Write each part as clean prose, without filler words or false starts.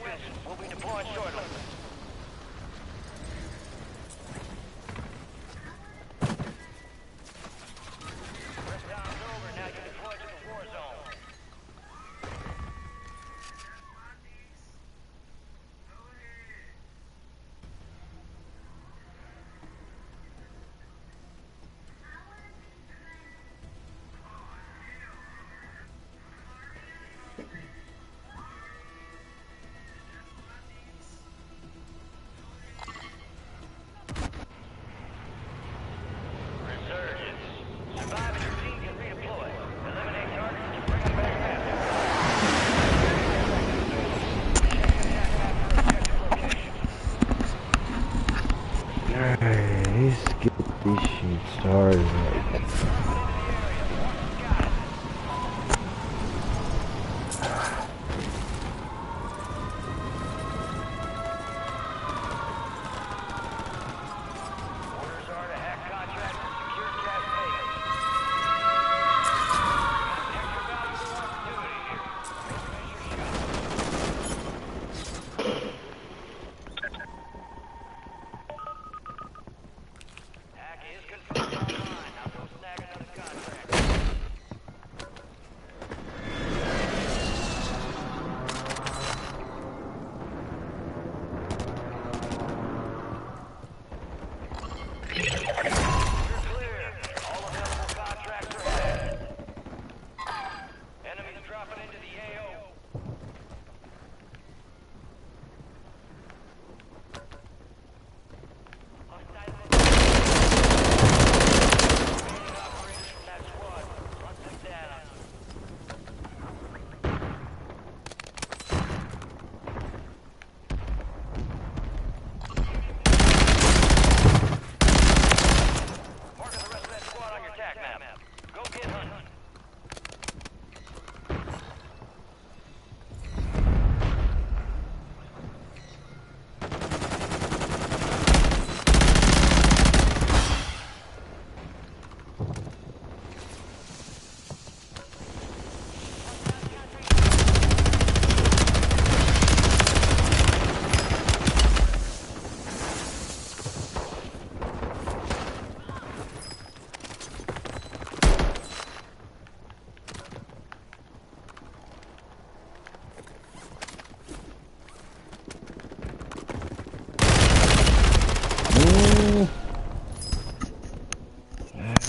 Ravens. We'll be deploying shortly. Rest time's over. Now you're deployed to the war zone. Let's get this shit started.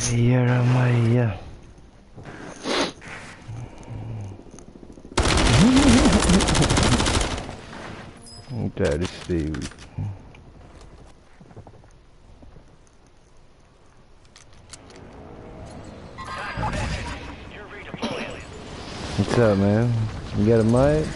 Here am I, yeah. That is Steve. What's up, man? You got a mic?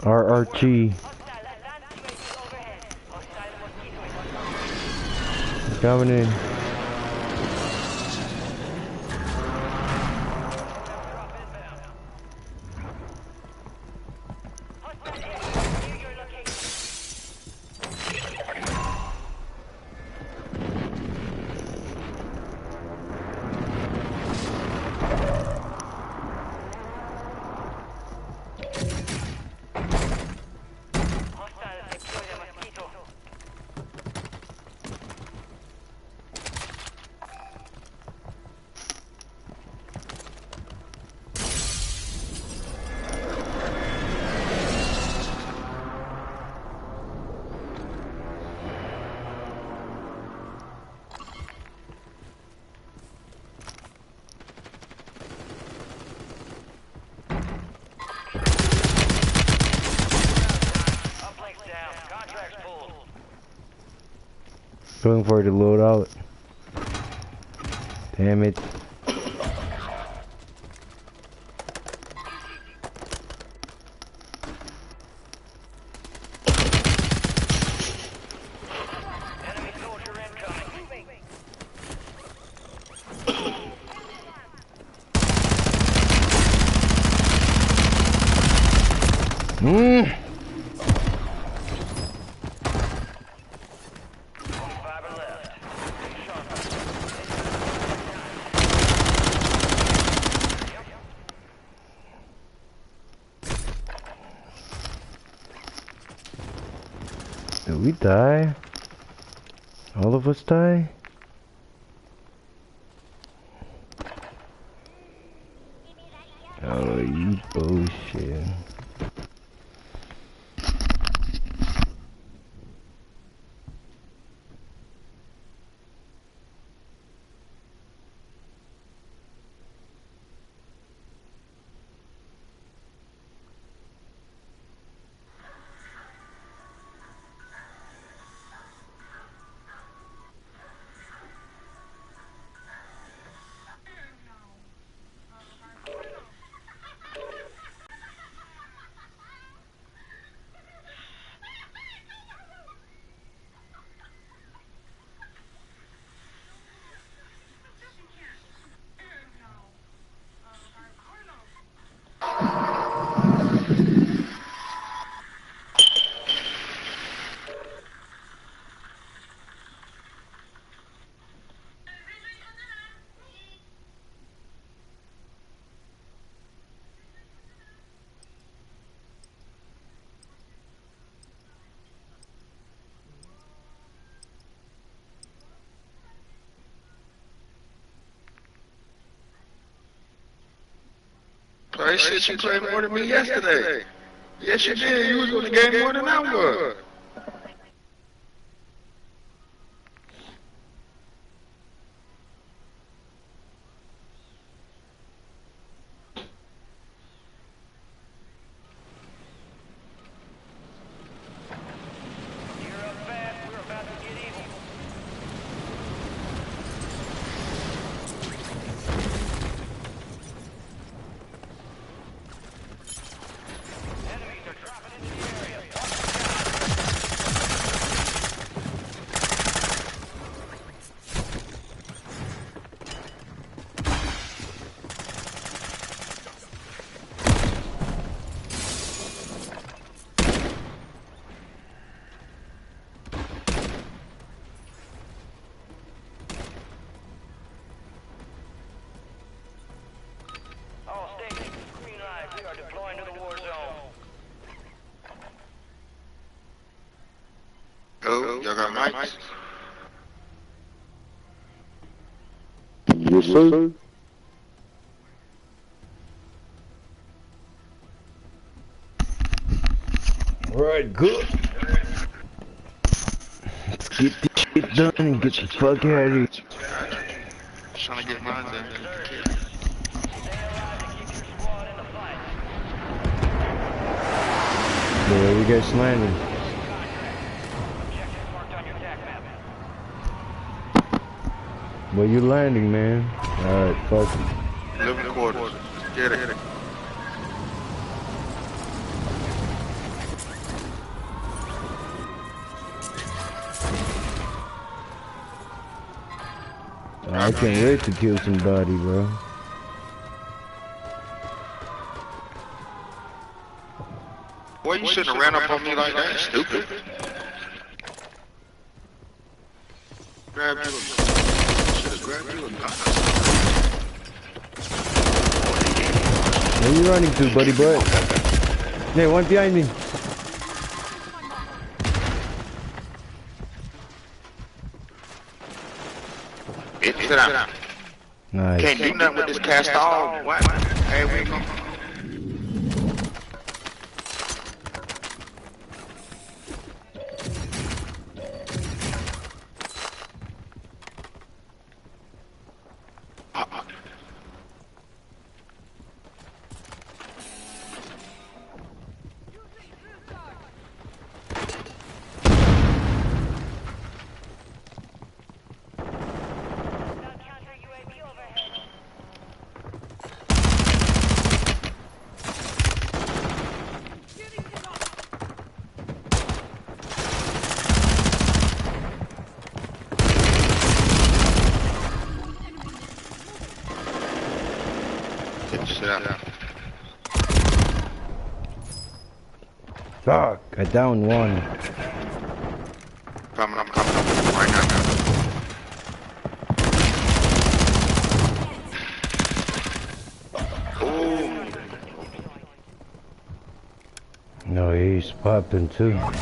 RRG. Coming in. Going for it to load out. Damn it. Enemy soldier incoming. Mmm. 25 are left. Did we die? All of us die? Oh, you bullshit. Hey, shit, you played more than me yesterday. Yes, you did. You was on the game more than I was. You're up fast. We're about to get evil. Enemies are dropping into the area. All stations, green light. We are deploying to the war zone. Oh, y'all got mics? Yes, sir. Alright, good. Let's get this shit done and get the fuck out of here. Trying to get mine done. Stay alive to keep your squad in the fight. Where you guys landing? Objective marked on your attack map. Where you landing, man? Alright, fuck it. Living quarters. Get it. I can't wait to kill somebody, bro. Boy, you shouldn't have ran up on me like that. Stupid. Grab you a... Should have grabbed you a gun. Where you running to, buddy boy? Hey, one behind me. Sit down. Nice. Can't do nothing with this cast off. What? Hey, we go. Fuck, I downed one. I'm coming right now. Ooh. No, he's popping too. Earn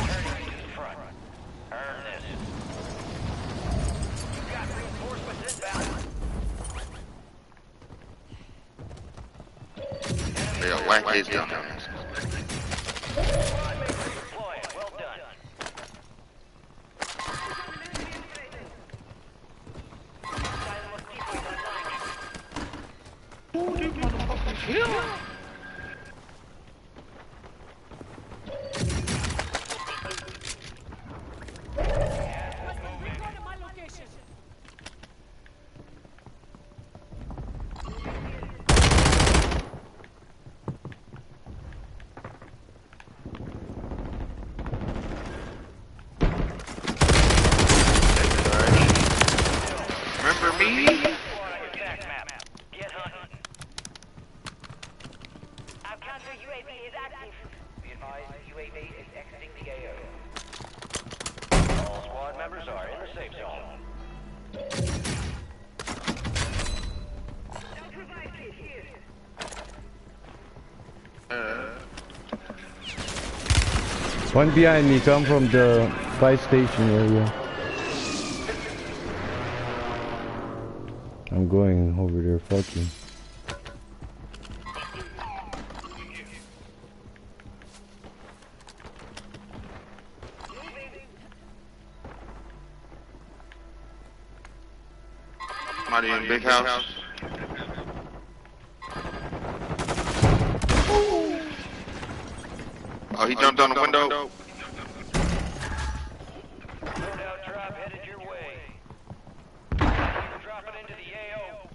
this. You got reinforcements inbound. Yeah, whack his down there. Squad mates redeploying. Well done. Remember me? Squad on your attack map. Get hunting. Our counter UAV is active. Be advised, UAV is exiting the AO. All squad members are in the safe zone. One behind me, come from the fire station area. I'm going over there, fuck you. Somebody in the big house. Oh, he jumped on the window. Loadout drop headed your way. Drop it into the AO.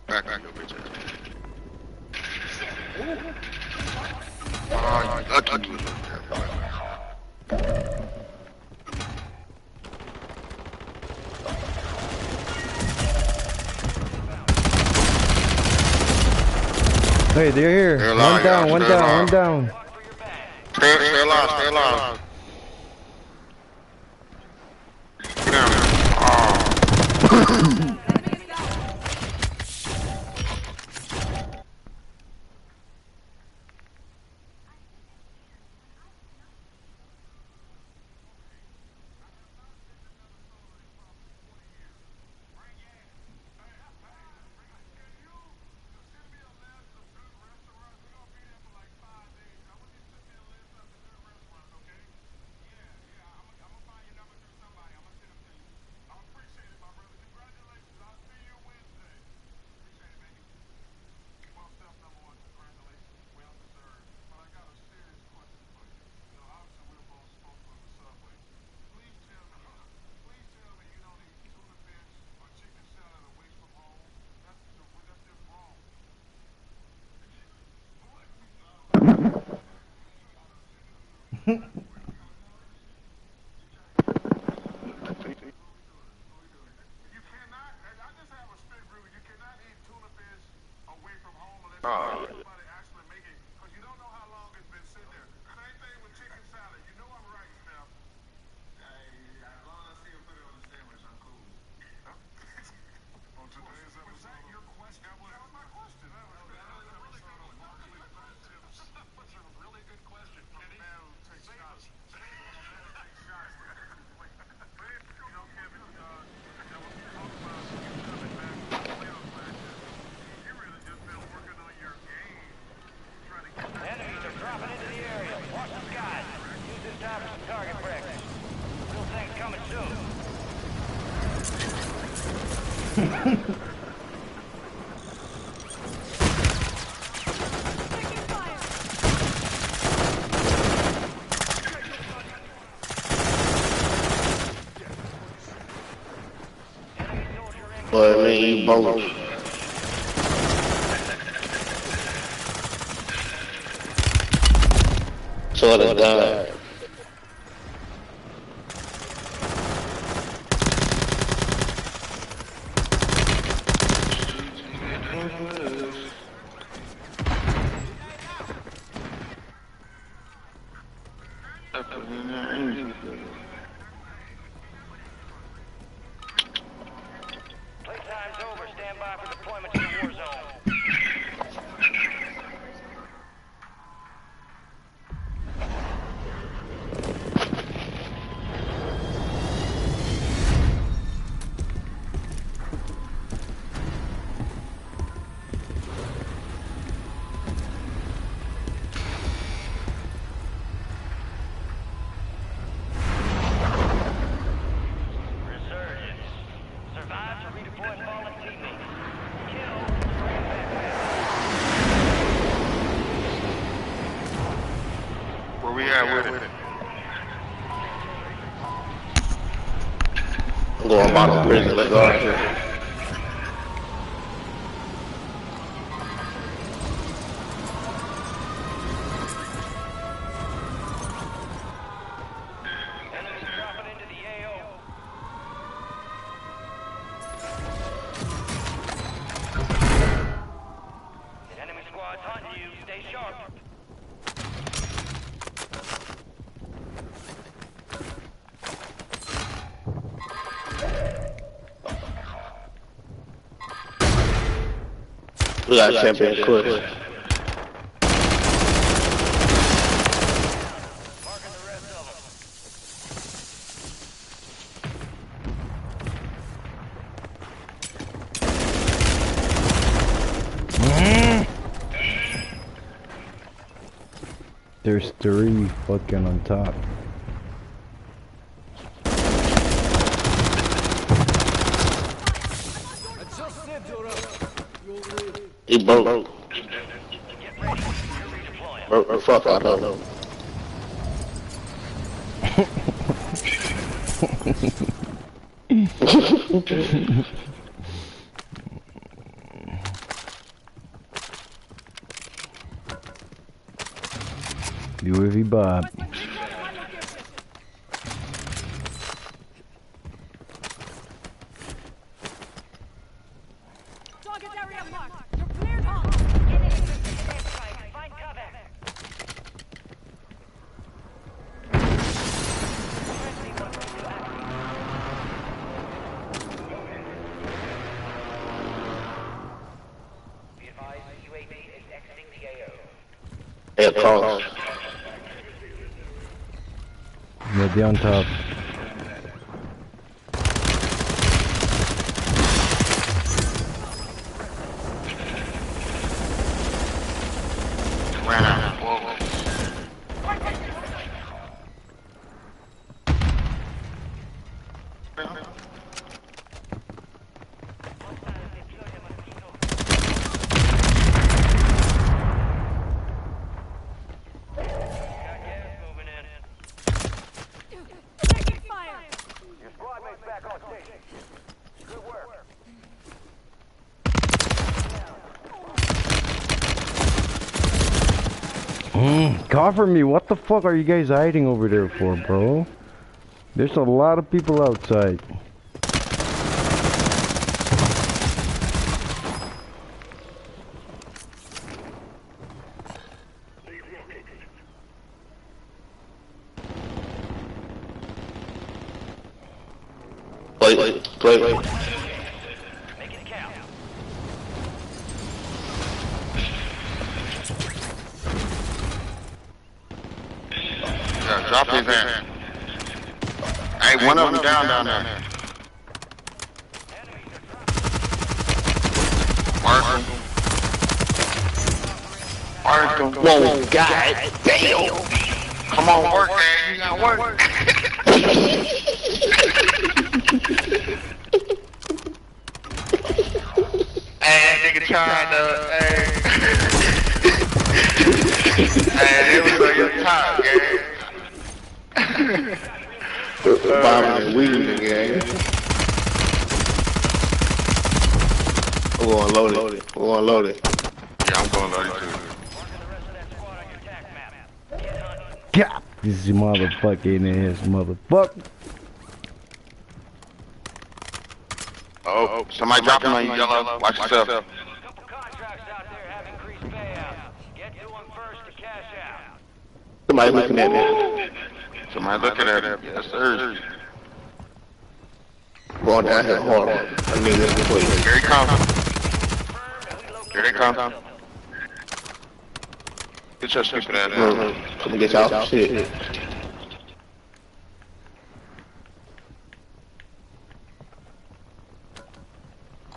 Back, go, bitch. Oh, you lucky. Hey, they're here. Stay alive, One down, y'all. one Stay down, alive. one down. Stay alive, stay alive. Get down. Oh. Oh. Enemies are dropping into the area. Watch the skies. Use this time for some target practice. Real things coming soon. But man, you both. So it is done. Playtime's over. Stand by for deployment to the Warzone. Where we at with it? I'm going bottom prison. Let's go out here. Enemies dropping into the AO. The enemy squad's hunting you. Stay sharp. We got champion push. Marking the rest of them. There's 3 fucking on top. He broke. Broke the fuck out of him. UAV Bob. Target area marked. You're cleared home. Find cover. Be advised, UAV is exiting the AO. Hey, cross. Yeah, they on top. Ran out. Whoa. Taking fire. Your squad mates back on station. Good work. Cover me, what the fuck are you guys hiding over there for, bro? There's a lot of people outside. Wait. Make it count. Yeah, drop his hand. Hey, one of them down there. Mark him. Whoa, God damn. Come on, work, man. You gotta work. Hey, nigga trying to, hey, it was on your top, gang. Bombing and weeding, gang. We're going loaded. Yeah, I'm going loaded too. Marking the rest of that squad on your attack map. Get hunting. Yeah, this is motherfucking ass motherfucker. Oh, somebody dropping on you, Yellow. Watch yourself. Couple contracts out there have increased payouts. Get to them first to cash out. Somebody looking at me. Somebody looking at it. Yes, sir. Going down here hard. I need this quick. Here he comes. Here they come. Get your stupid ass down. Let me get y'all shit.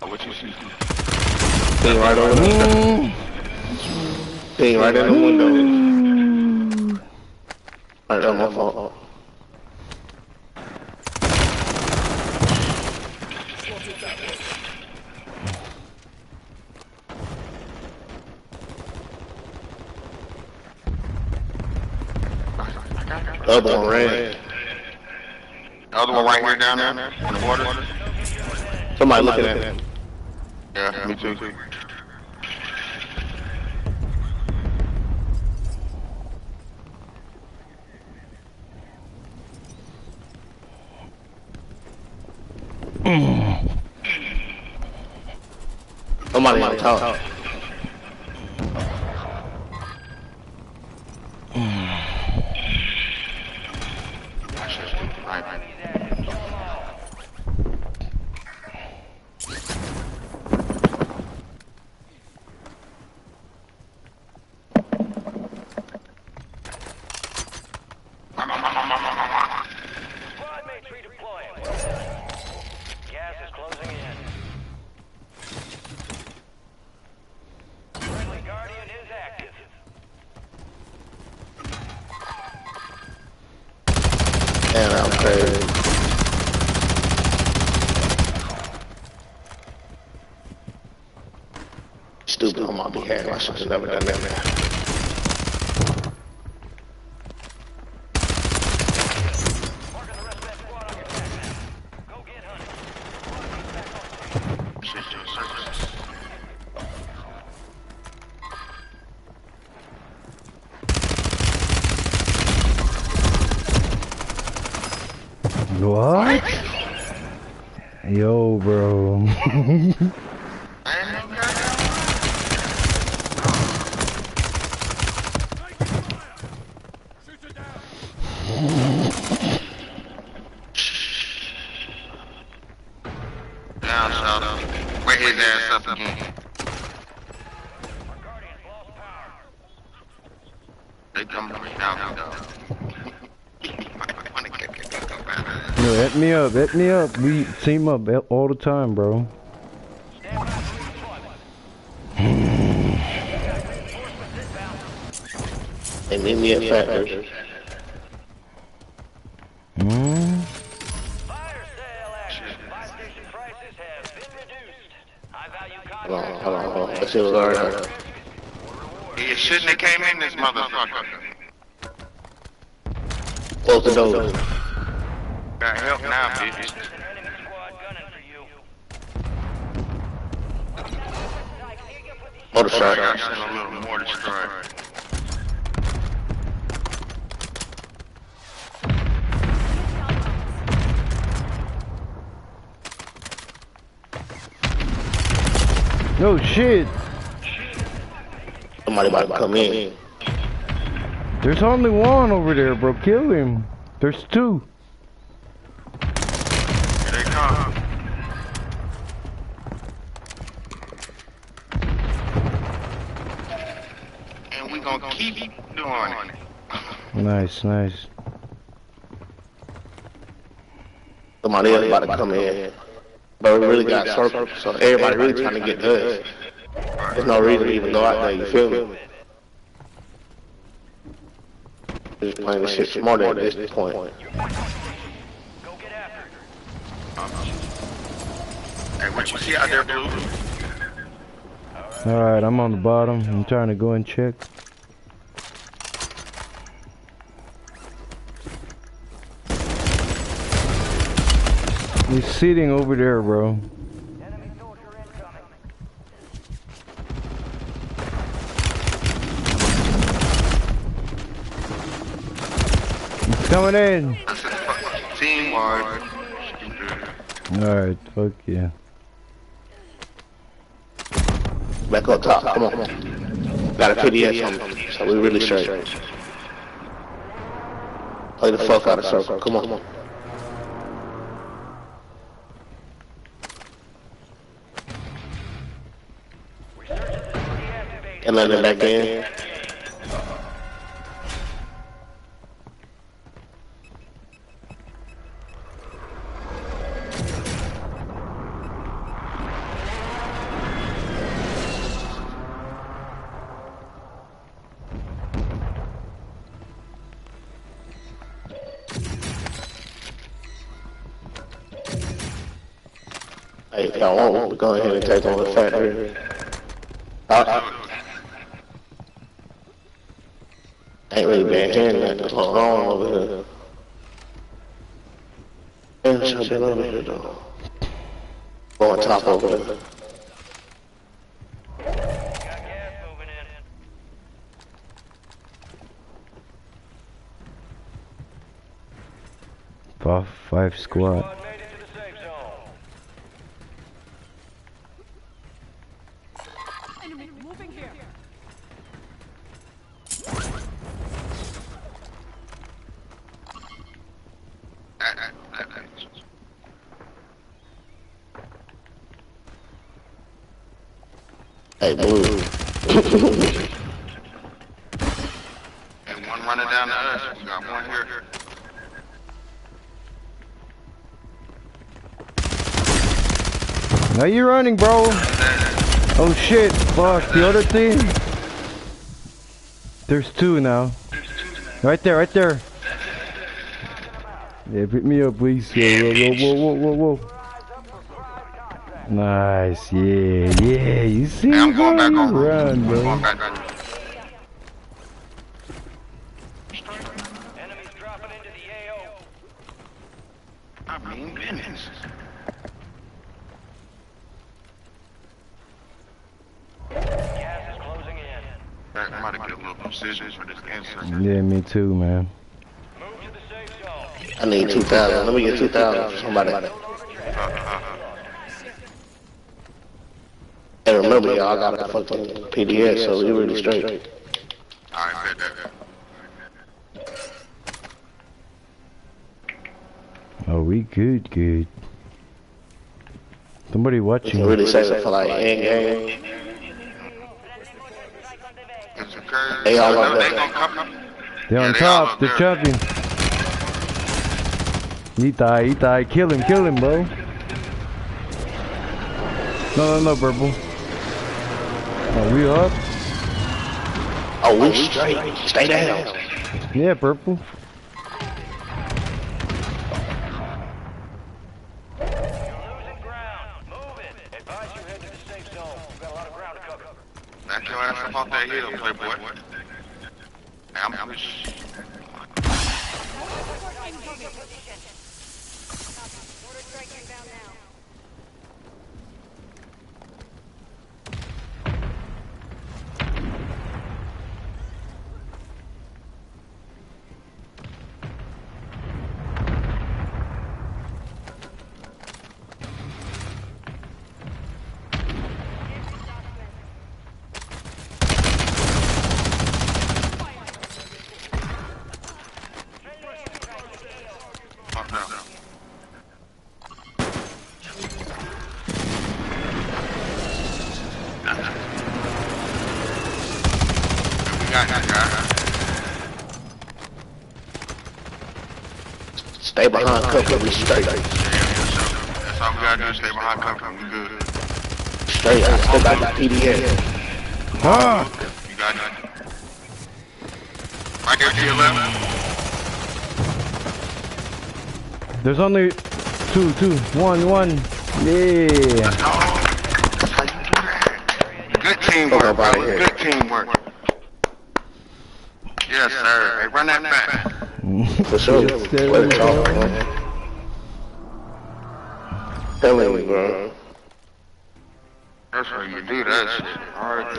What you see? Thing right over there. Thing right in the window. Alright, that's my fault. The other one ran. The other one right here down there in the water. Somebody looking at him. Yeah, me too. Somebody on top. Squad mates redeploying. Gas is closing in. Friendly Guardian is active. And I'm crazy. Stupid on my behalf. I should have never done that, man. Marking the rest of that squad on your back map. Go get hunting. What? Yo, bro. Down, shout out. Wake his ass up again. Our Guardians lost power. They come down. Yo, hit me up, hit me up. We team up all the time, bro. Stand by for redeployment. Reinforcements inbound. They meet me at Factors. Fire sale action. Buy station prices have been reduced. High value Hold contracts. on, hold on. That shit was already. He shouldn't have came in this motherfucker. Close the door. Got help now, bitch. There's an enemy squad gunning for you. Motor I strike. got sent a little more to strike. No shit. Somebody about to come in. There's only one over there, bro. Kill him. There's two. Here they come. And we gonna keep doing it. Nice, nice. Somebody else about to come in. But we really got circled, so everybody really trying to get us. There's no reason to even go out there, you feel me? Just playing this shit smarter at this point. Go get after it. Hey, what you see out there, Blue? Alright, I'm on the bottom. I'm trying to go and check. He's sitting over there, bro. Enemy soldier incoming. He's coming in. Teamwork. Alright, fuck yeah. Back up top, come on. Got a PDS on me, so we really straight. Play the fuck out of circle. Come on. And let it back in. Hey, if y'all want, we'll go ahead and take over the factory. Ain't really been hearing nothing going on over here. Damn, should been over here though. Go on top over there. Got gas moving in. Five squad. Squad made it to the safe zone. Enemy moving here. Hey, Blue. And one running down to us. We got one here. Now you running, bro. Oh shit, fuck, the other team. There's two now. Right there, right there. Yeah, pick me up, please. Whoa. Nice, yeah. You see, Hey, I'm going bro? back You over. run, I'm bro. going back over. Enemies dropping into the AO. I mean, business. Gas is closing in. I might get a little precision for this insert. Yeah, me too, man. Move to the safe zone. I need 2,000. Let me get 2,000 for somebody. And remember, y'all got a fucking PDS, so we really straight. Alright, bet that. Oh, we good. Somebody We watching. can really save it for like end game. It's okay. They all So, up they there. gonna come. They're on Yeah, they all top, up they're there. champion. He died. Kill him, bro. No, purple. Oh, we up? Oh, we straight. Stay down. Yeah, purple. You're losing ground. Move it. Advise you head to the safe zone. You've got a lot of ground to cover. Back your ass up off that hill, playboy. Hey, I'm Mortar strike inbound now. up now. We got that guy. Stay behind cover. We straight. That's all we gotta do, stay behind cover, we good. Straight. I still got the PDS. Fuck! You got it. Right there to your left. There's only two. One. Yeah. Oh, that's how you do that. Good teamwork, bro. Good teamwork. Yes, sir. Hey, run that back. For sure. Yes, sir. What a talk, man. Telling me, bro. That's how you do that shit. Alright,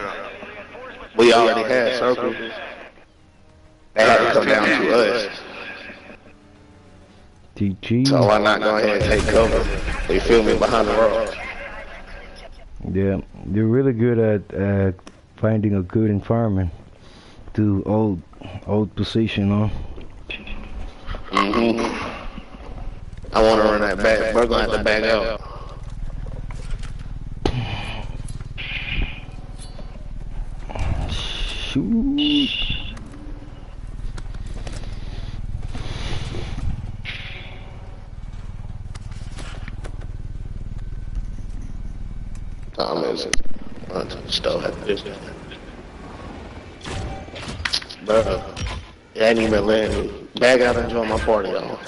We already had circles. They had to come down to us. TG. So why not go ahead and take cover? You feel me, behind the rock. Yeah, they're really good at finding a good environment to old position, huh? I want to run that back. We're going to have to back out. Shoot. I'm missing. Run to the stove at this. Bro, it ain't even letting me back out and join my party, y'all.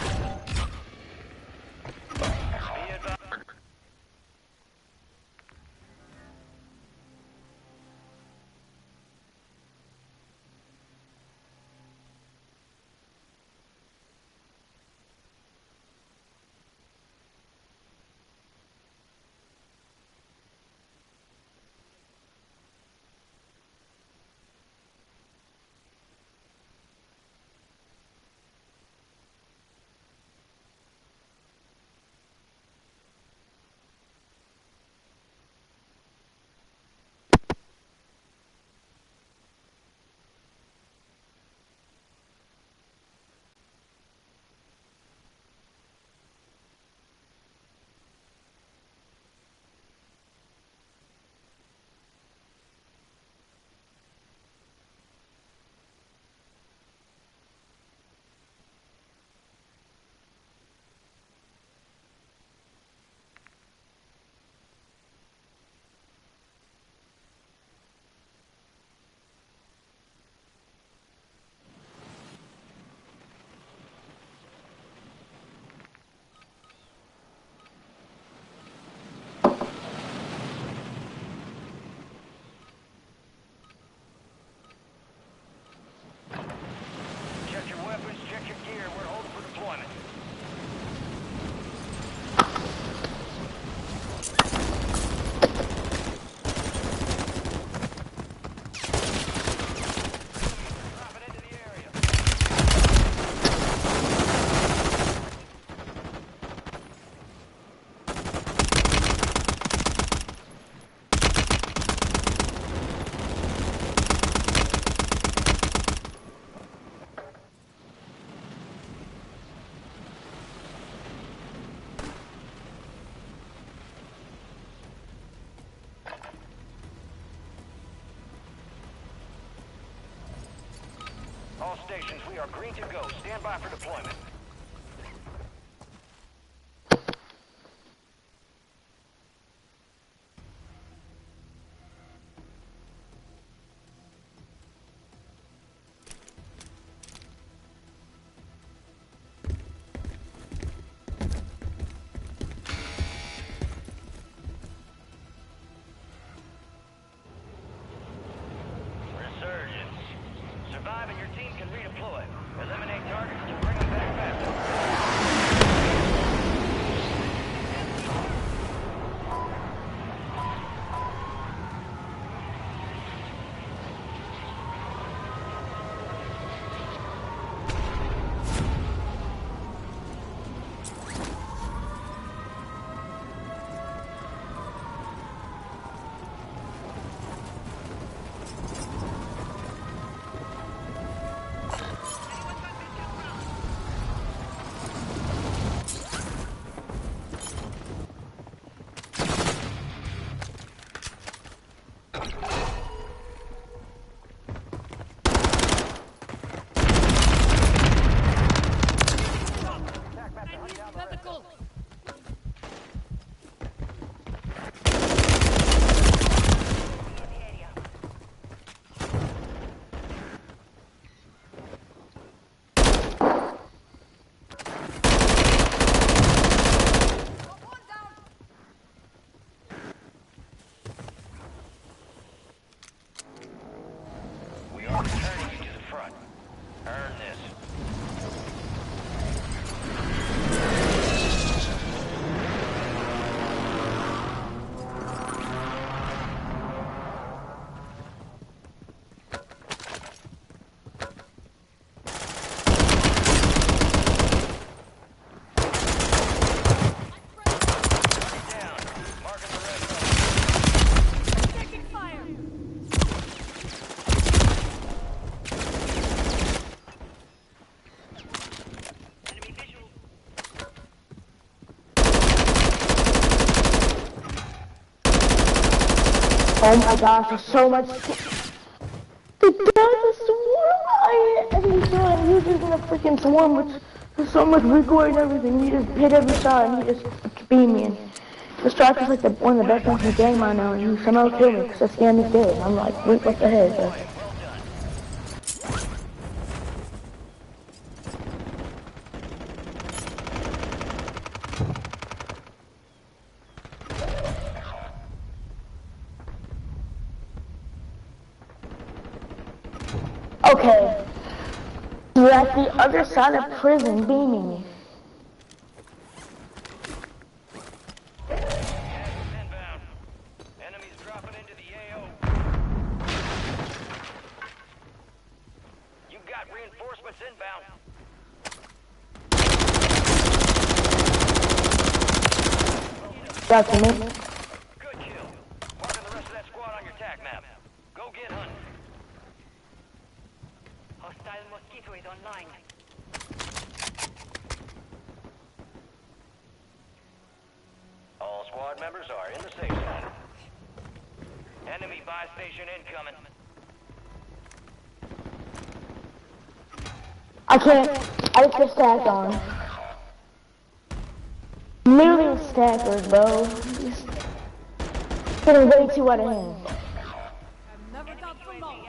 Check your weapons, check your gear. We're holding for deployment. Dropping into the area. All stations, we are green to go. Stand by for deployment. Resurgence. Survive and your team can redeploy. Eliminate targets to bring them back fast. Oh my gosh, there's so much. The death is swarm. Every time he was just in a freaking swarm with there's so much recoil and everything. He just hit every shot and he just beamed me. And the striker's like one of the best ones in the game right now, and he somehow killed me because I scanned his dead. I'm like, wait, what the heck? Okay. You're at the other side of prison beaming me. Inbound. Enemies dropping into the AO. You've got reinforcements inbound. Gotcha, me. Good kill. Marking the rest of that squad on your tac map. Go get hunting. Hostile mosquito is online. All squad members are in the safe zone. Enemy buy station incoming. I can't. I just get stacked on. Literally with stackers, bro. Just getting way too out of hand. Never got for long.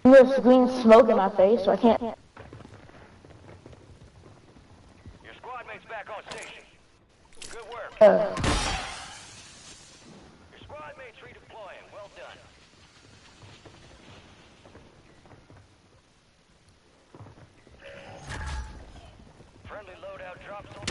There's green smoke in my face, so I can't. Your squad mate's back on station. Good work. Your squad mate's redeploying. Well done. Friendly loadout drops on.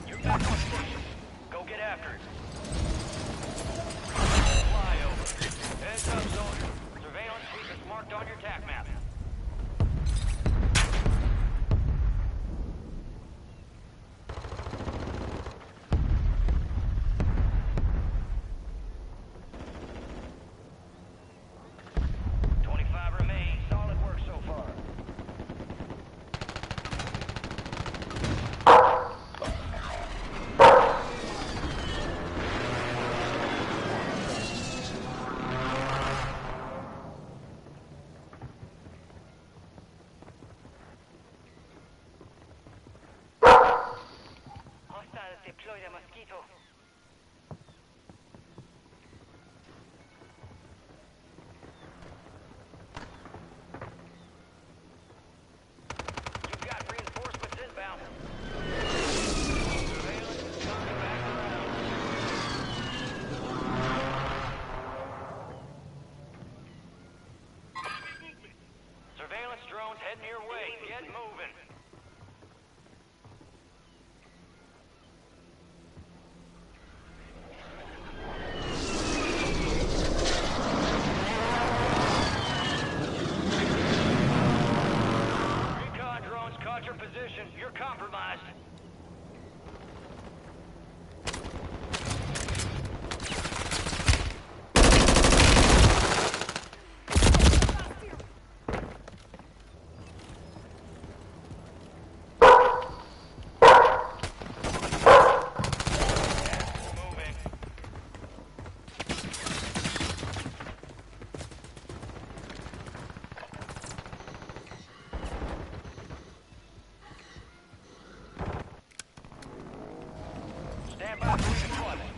You're back on station. Go get after it. Flyover. Heads up, soldier. Surveillance sweep is marked on your tac map. Solid work so far. Hostiles deploy the mosquito. You've got reinforcements inbound. Surveillance is coming back around. Surveillance drones heading your way. Get moving. Recon drones caught your position. You're compromised. Moving. Stand by for redeployment.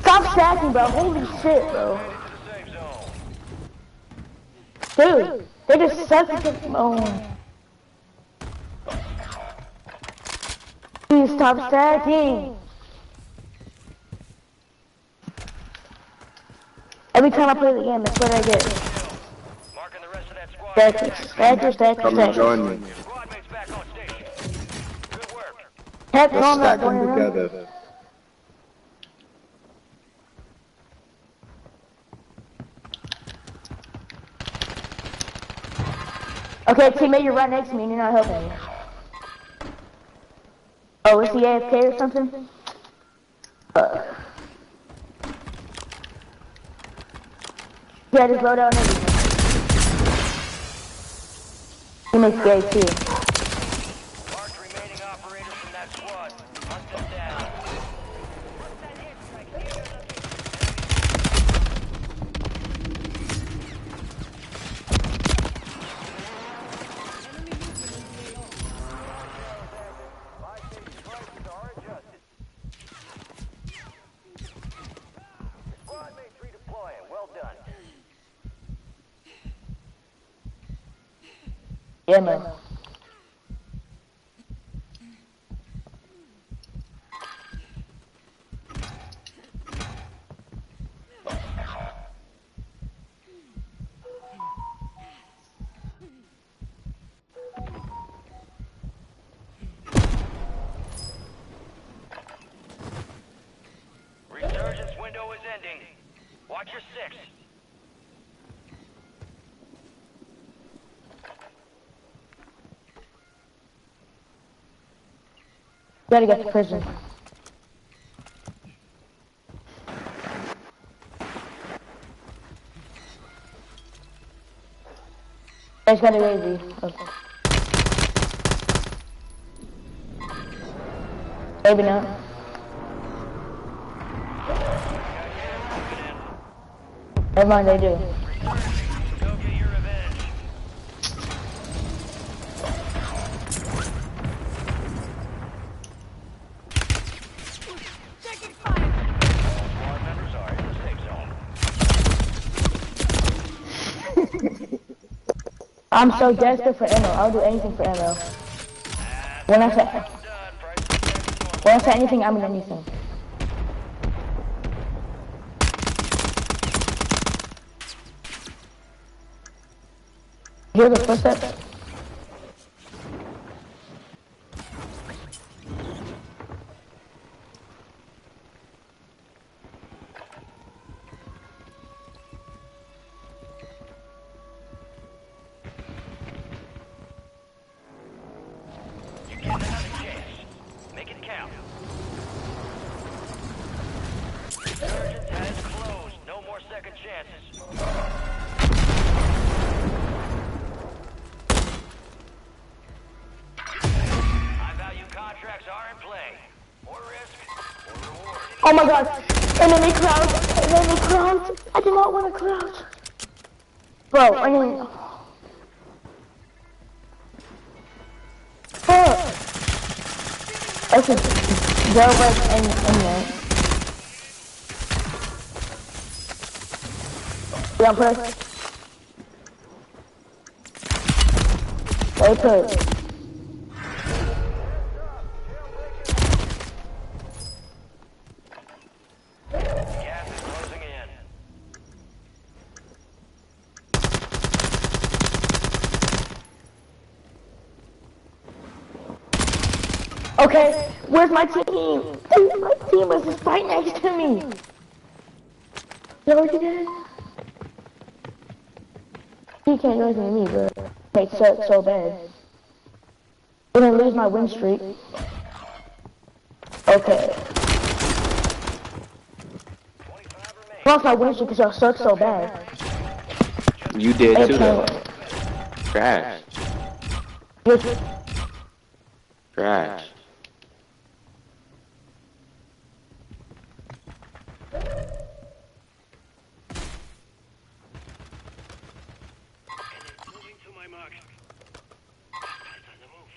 Stop stacking, bro. Holy shit, bro. Head into the safe zone. Dude, they just suck at the phone. Please stop stacking. Every time I play the game, that's what I get. Marking the rest of that squad. Stackers. Come and join me. Your squad mate's back on station. Good work. Heck, Let's on that stack them going around. together. Okay, teammate, you're right next to me and you're not helping me. Oh, is he AFK or something? Yeah, just load out and everything. Teammate's gay too. Marked remaining operators from that squad. Hunt them down. Buy station prices are adjusted. Squad mates redeploying. Well done. Yeah, man. Resurgence window is ending. Watch your six. Gotta get to prison. I just got a lazy. Okay. Maybe not. Never mind, they do. Go get your revenge. Taking fire! All squad members are in the safe zone. I'm so desperate for ammo. I'll do anything for ammo. When I say anything, I mean anything. Hear the footsteps? You get another chance. Make it count. Resurgence has closed. No more second chances. High-value contracts are in play. More risk, more reward. Oh my god! Enemy crowd! Enemy crowd! I do not want to crouch! Bro, I mean... Fuck! I should go like in there. Yeah, I'm pressed. Wait, put. Gas is closing in. Okay, where's my team? My team was just right next to me. No, you did. He can't do anything to me, bro. It's so bad. I'm gonna lose my win streak. Okay. I lost my win streak because y'all suck so bad. You did too, though. Okay. Trash. You're- Trash. Moving to my mark. Guys on the move.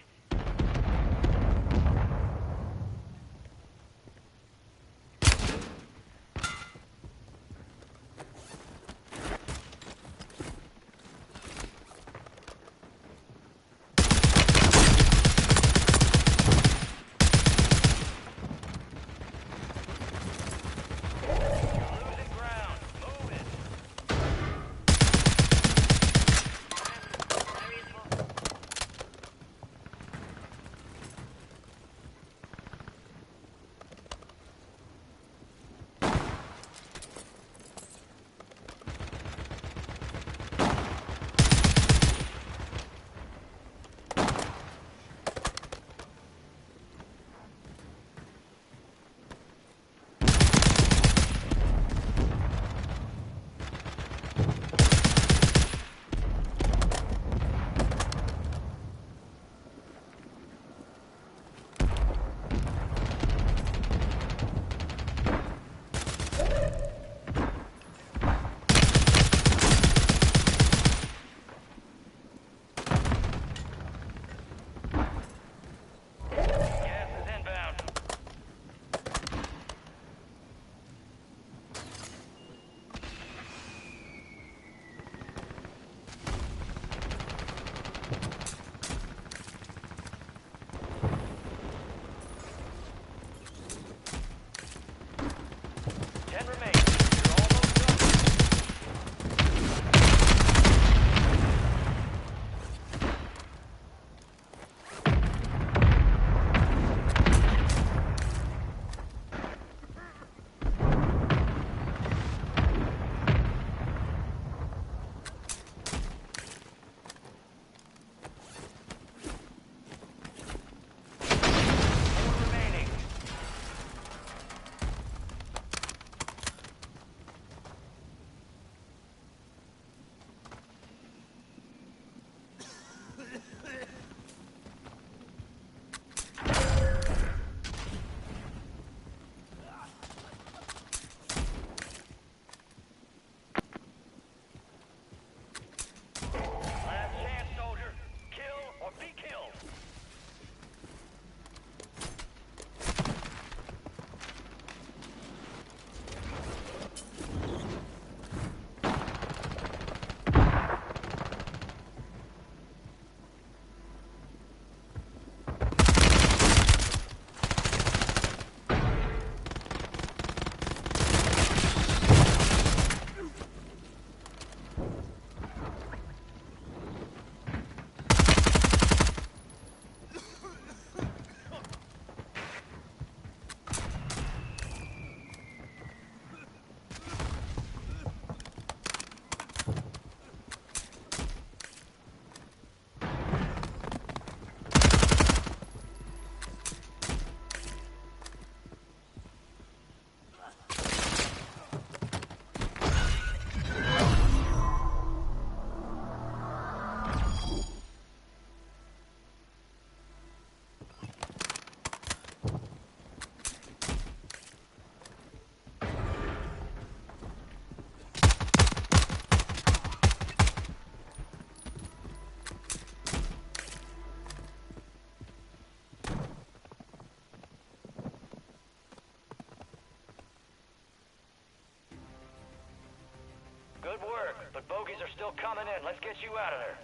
Good work, but bogeys are still coming in. Let's get you out of there.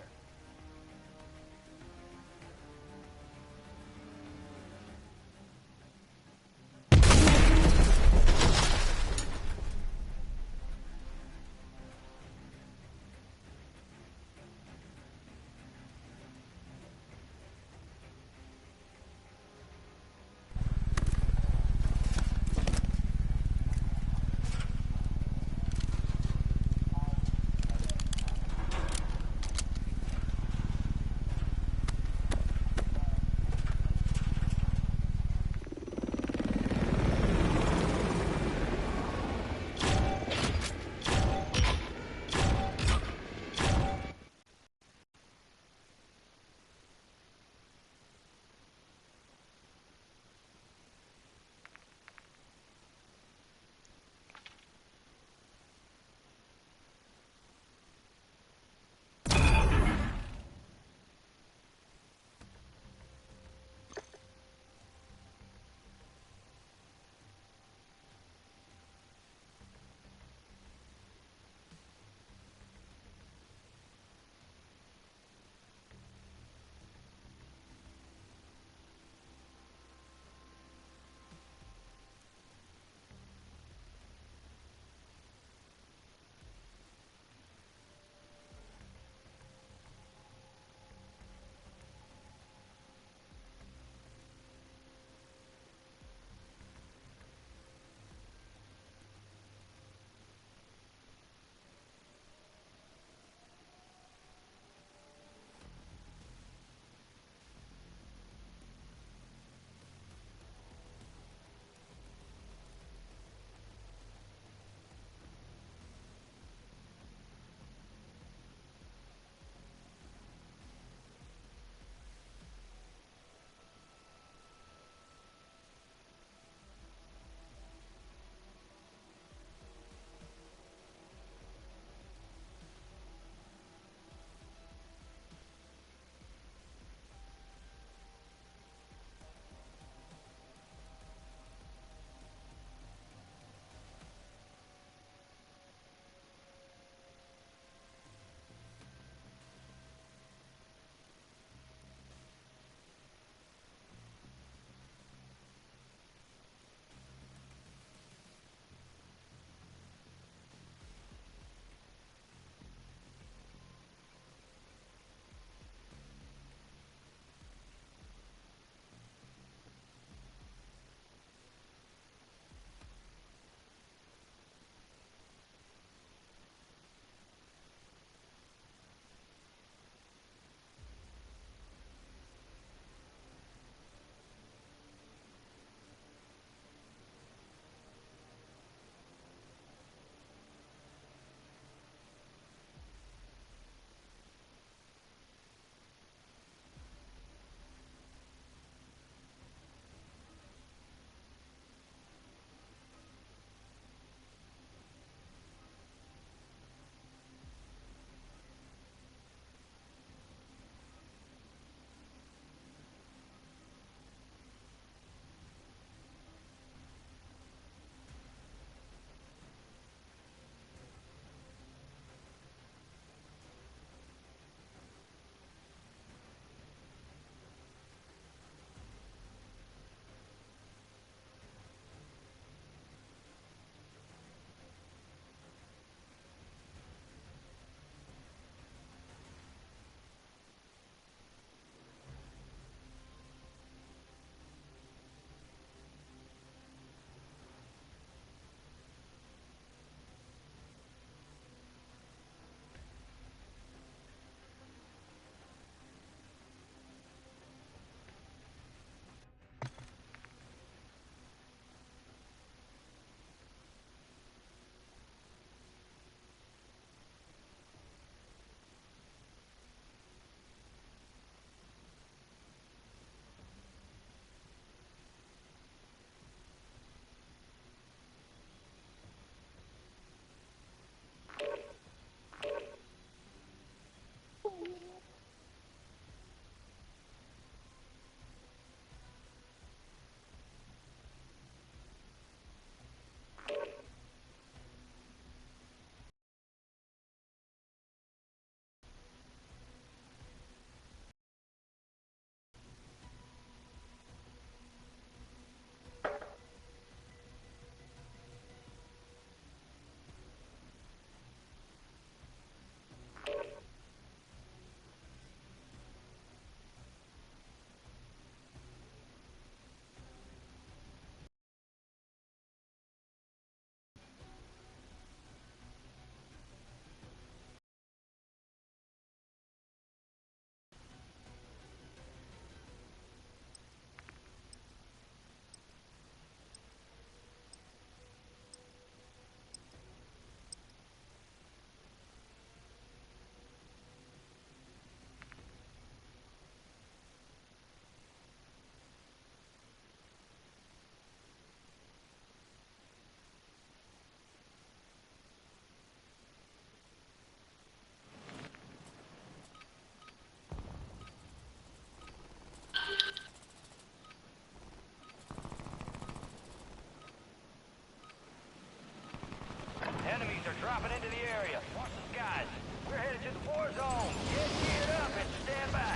dropping into the area. Watch the skies. We're headed to the war zone. Get geared up and stand by.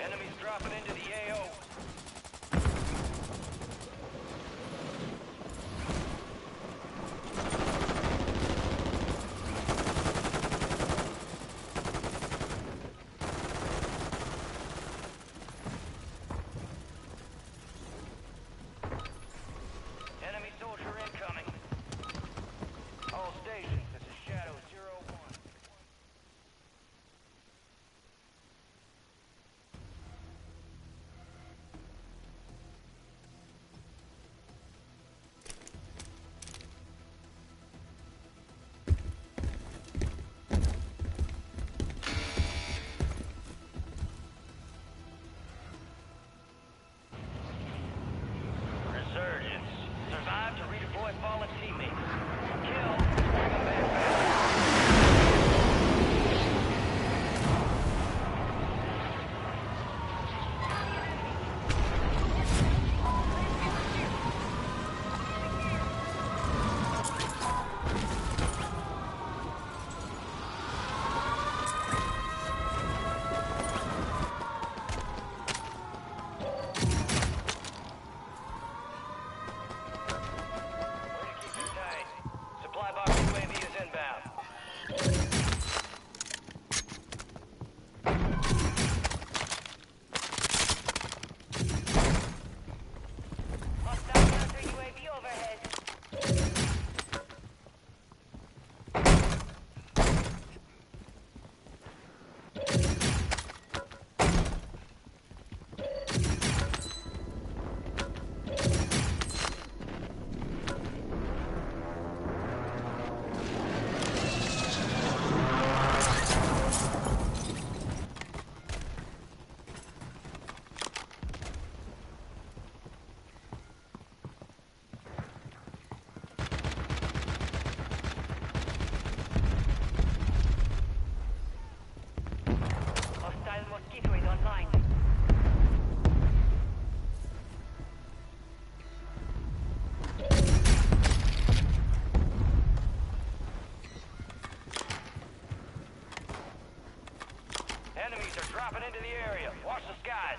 Enemies dropping into the AO. Enemy soldier incoming. All stations, this is Shadow 01. Resurgence. Survive to redeploy fallen teammates. Kill. Bring them back fast. Way to keep it tight. Supply box UAV is inbound. Hostile counter UAV overhead. Hostile mosquito is online. Enemies are dropping into the area. Watch the skies.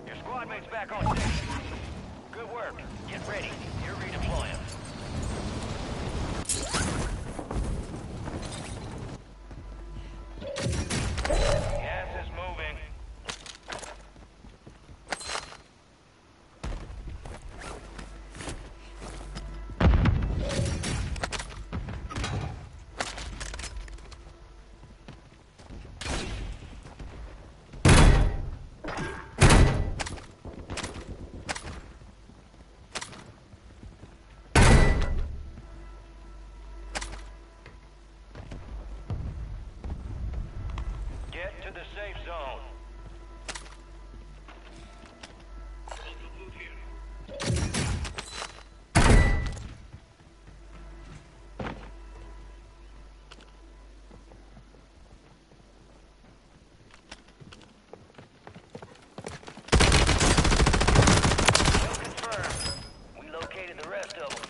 Your squad mate's back on station. Good work. Get ready. You're redeploying. Gas is moving. Get to the safe zone. Kill confirmed. We located the rest of them.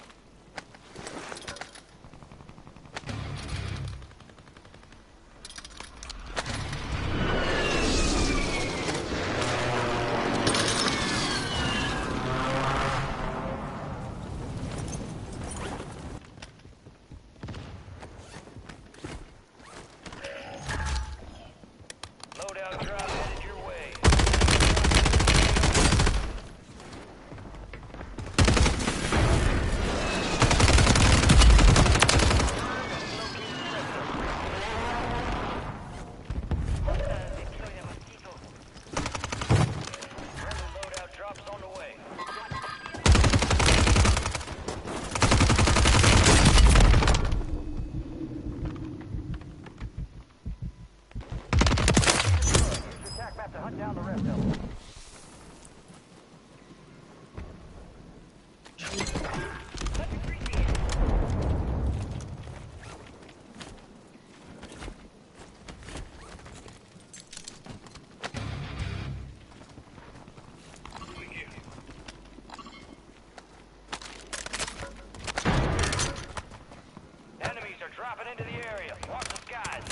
dropping into the area. Watch the skies.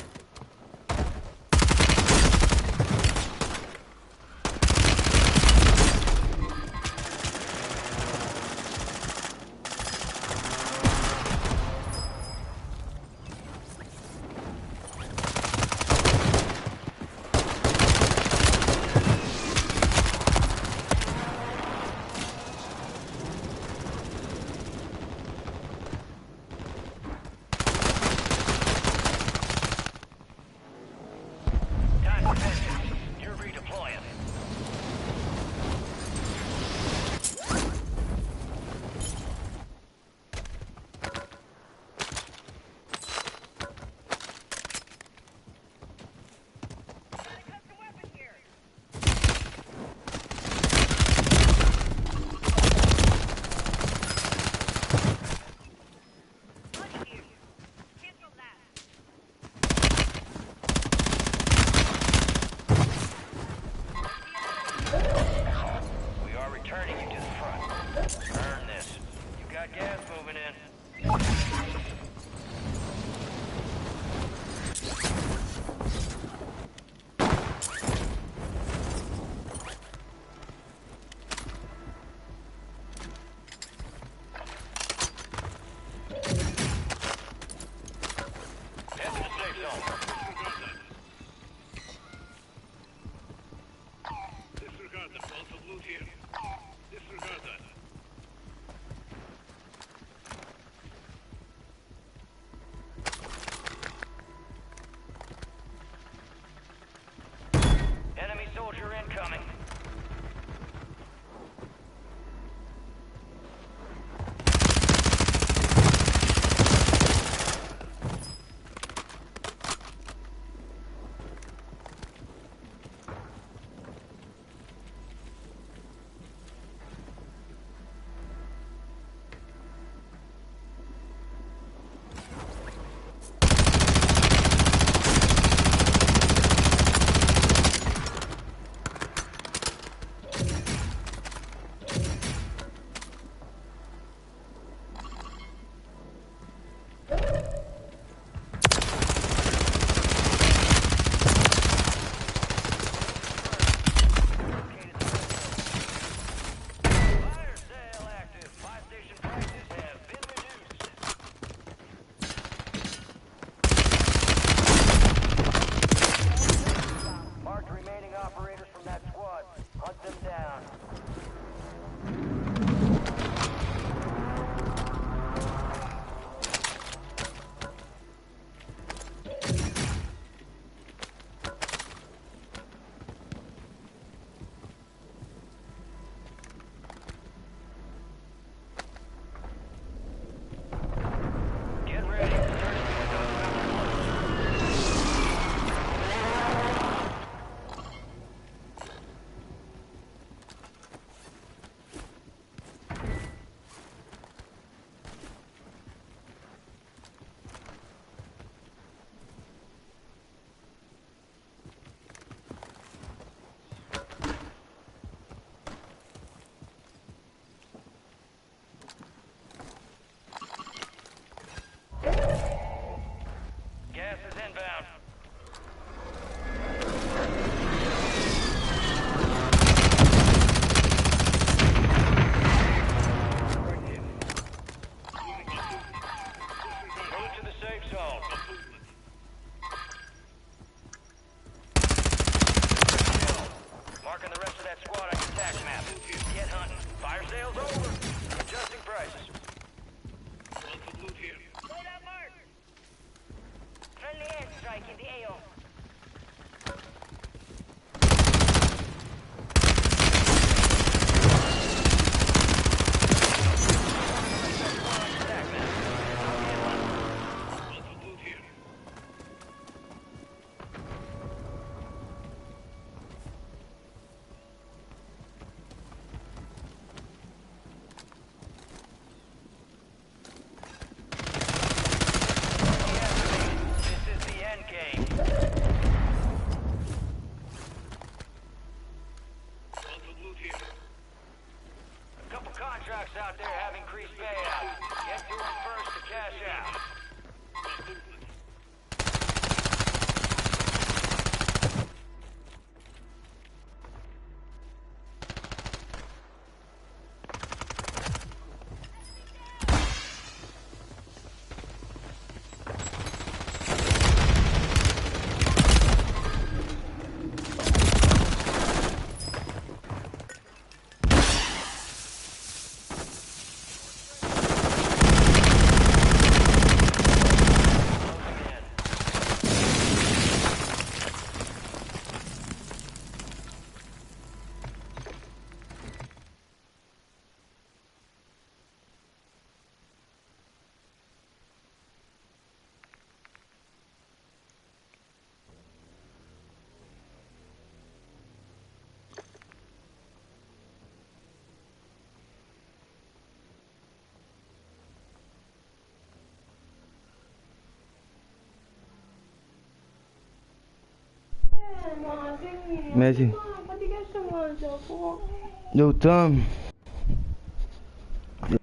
Time for vengeance. You're redeploying. We are returning you to the front. Earn this. You got gas moving in. Head to the safe zone. Disregard the false loot here. Disregard that. Imagine. Yo, Tom.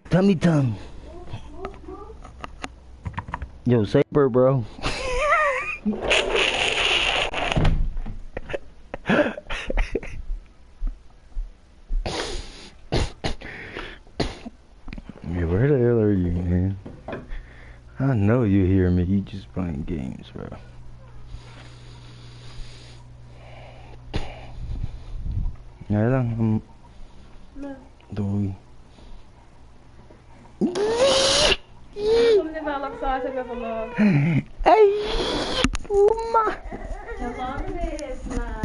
Tummy Tom. Yo, Saber, bro. Yeah, where the hell are you, man? I know you hear me. You just playing games, bro. Nga lang, doy. Kom dit wel op zaterdag weer vandaag. Ay, uma. Ja, waarom is maar?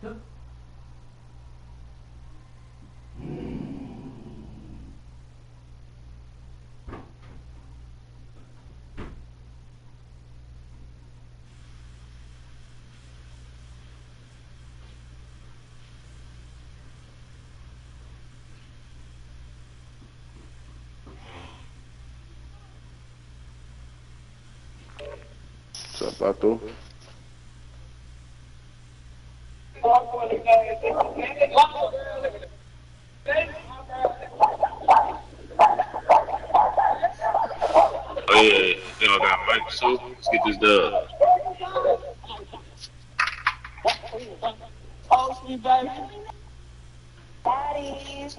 What's up, Bato? Oh yeah, they all got mics too. Let's get this dub. Bodies,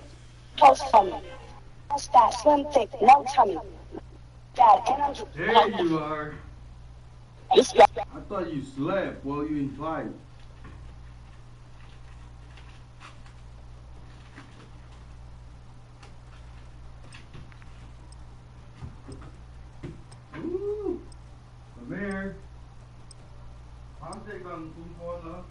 post for me. What's that? Slim thick, no tummy. That energy. There you are. This guy. I thought you slept while you in flight. Ooh, come here. I'll take on the corner.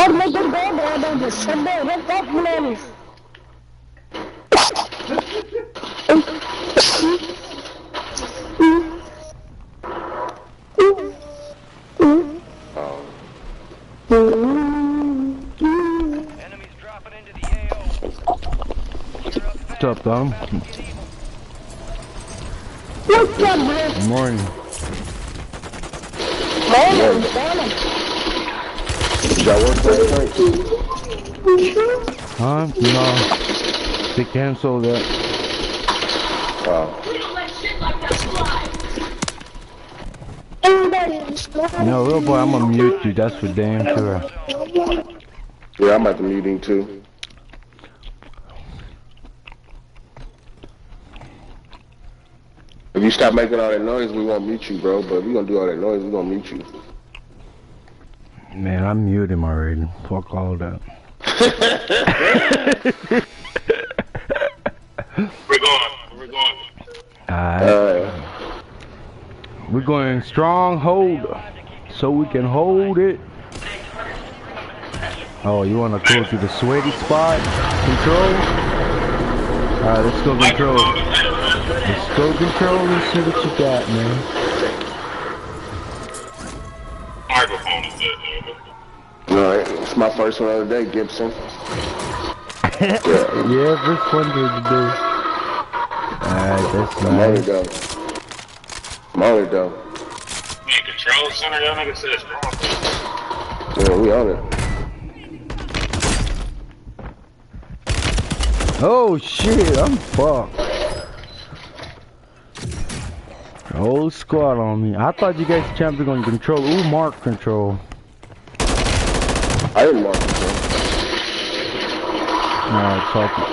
Oh, make them go there, don't just sit there, rip that bananas. Enemies dropping into the AO. What's up, Dom? What's up, bro? Good morning. Morning. Y'all work last night? Huh? No. They canceled that. No, real boy, I'm gonna mute you. That's for damn sure. Yeah, I'm at the meeting too. If you stop making all that noise, we won't mute you, bro. But if you gonna do all that noise, we gonna mute you. Man, I'm muted him already. Fuck all that. We're going. Alright. We're going stronghold so we can hold it. Oh, you wanna go to the sweaty spot? Control? Alright, let's go control. Let's go control and see what you got, man. Microphone is good. Alright, it's my first one of the day, Gibson. Yeah, first one to do. Alright, that's I'm on it nice. though. I'm on it though. Man, control center, y'all niggas said strong. Yeah, we on it. Oh shit, I'm fucked. Whole squad on me. I thought you guys champion on control. Ooh, mark control. I didn't mark it, bro. Alright, fuck it.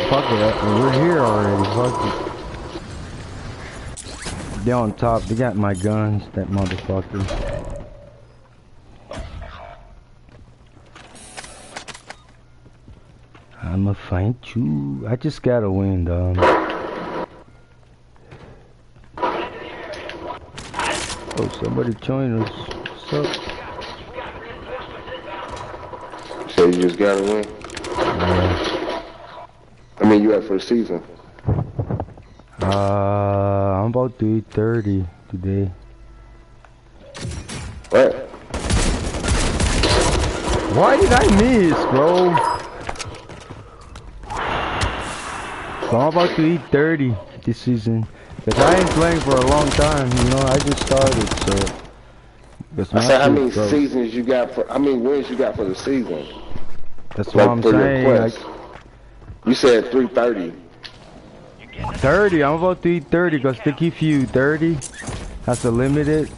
Fuck it, we're here already, fuck it. They're on top, they got my guns, that motherfucker. I'ma find you. I just gotta win, dog. Oh, somebody join us. What's up? So you just gotta win. I mean, you at for the season. I'm about to eat 30 today. What? Why did I miss, bro? So I'm about to eat 30 this season. Cause I ain't playing for a long time, you know, I just started, so. I said, how many seasons you got for, how many wins you got for the season? That's what I'm saying. Like, you said 330. 30, I'm about to eat 30 cause they give you 30. That's the limited.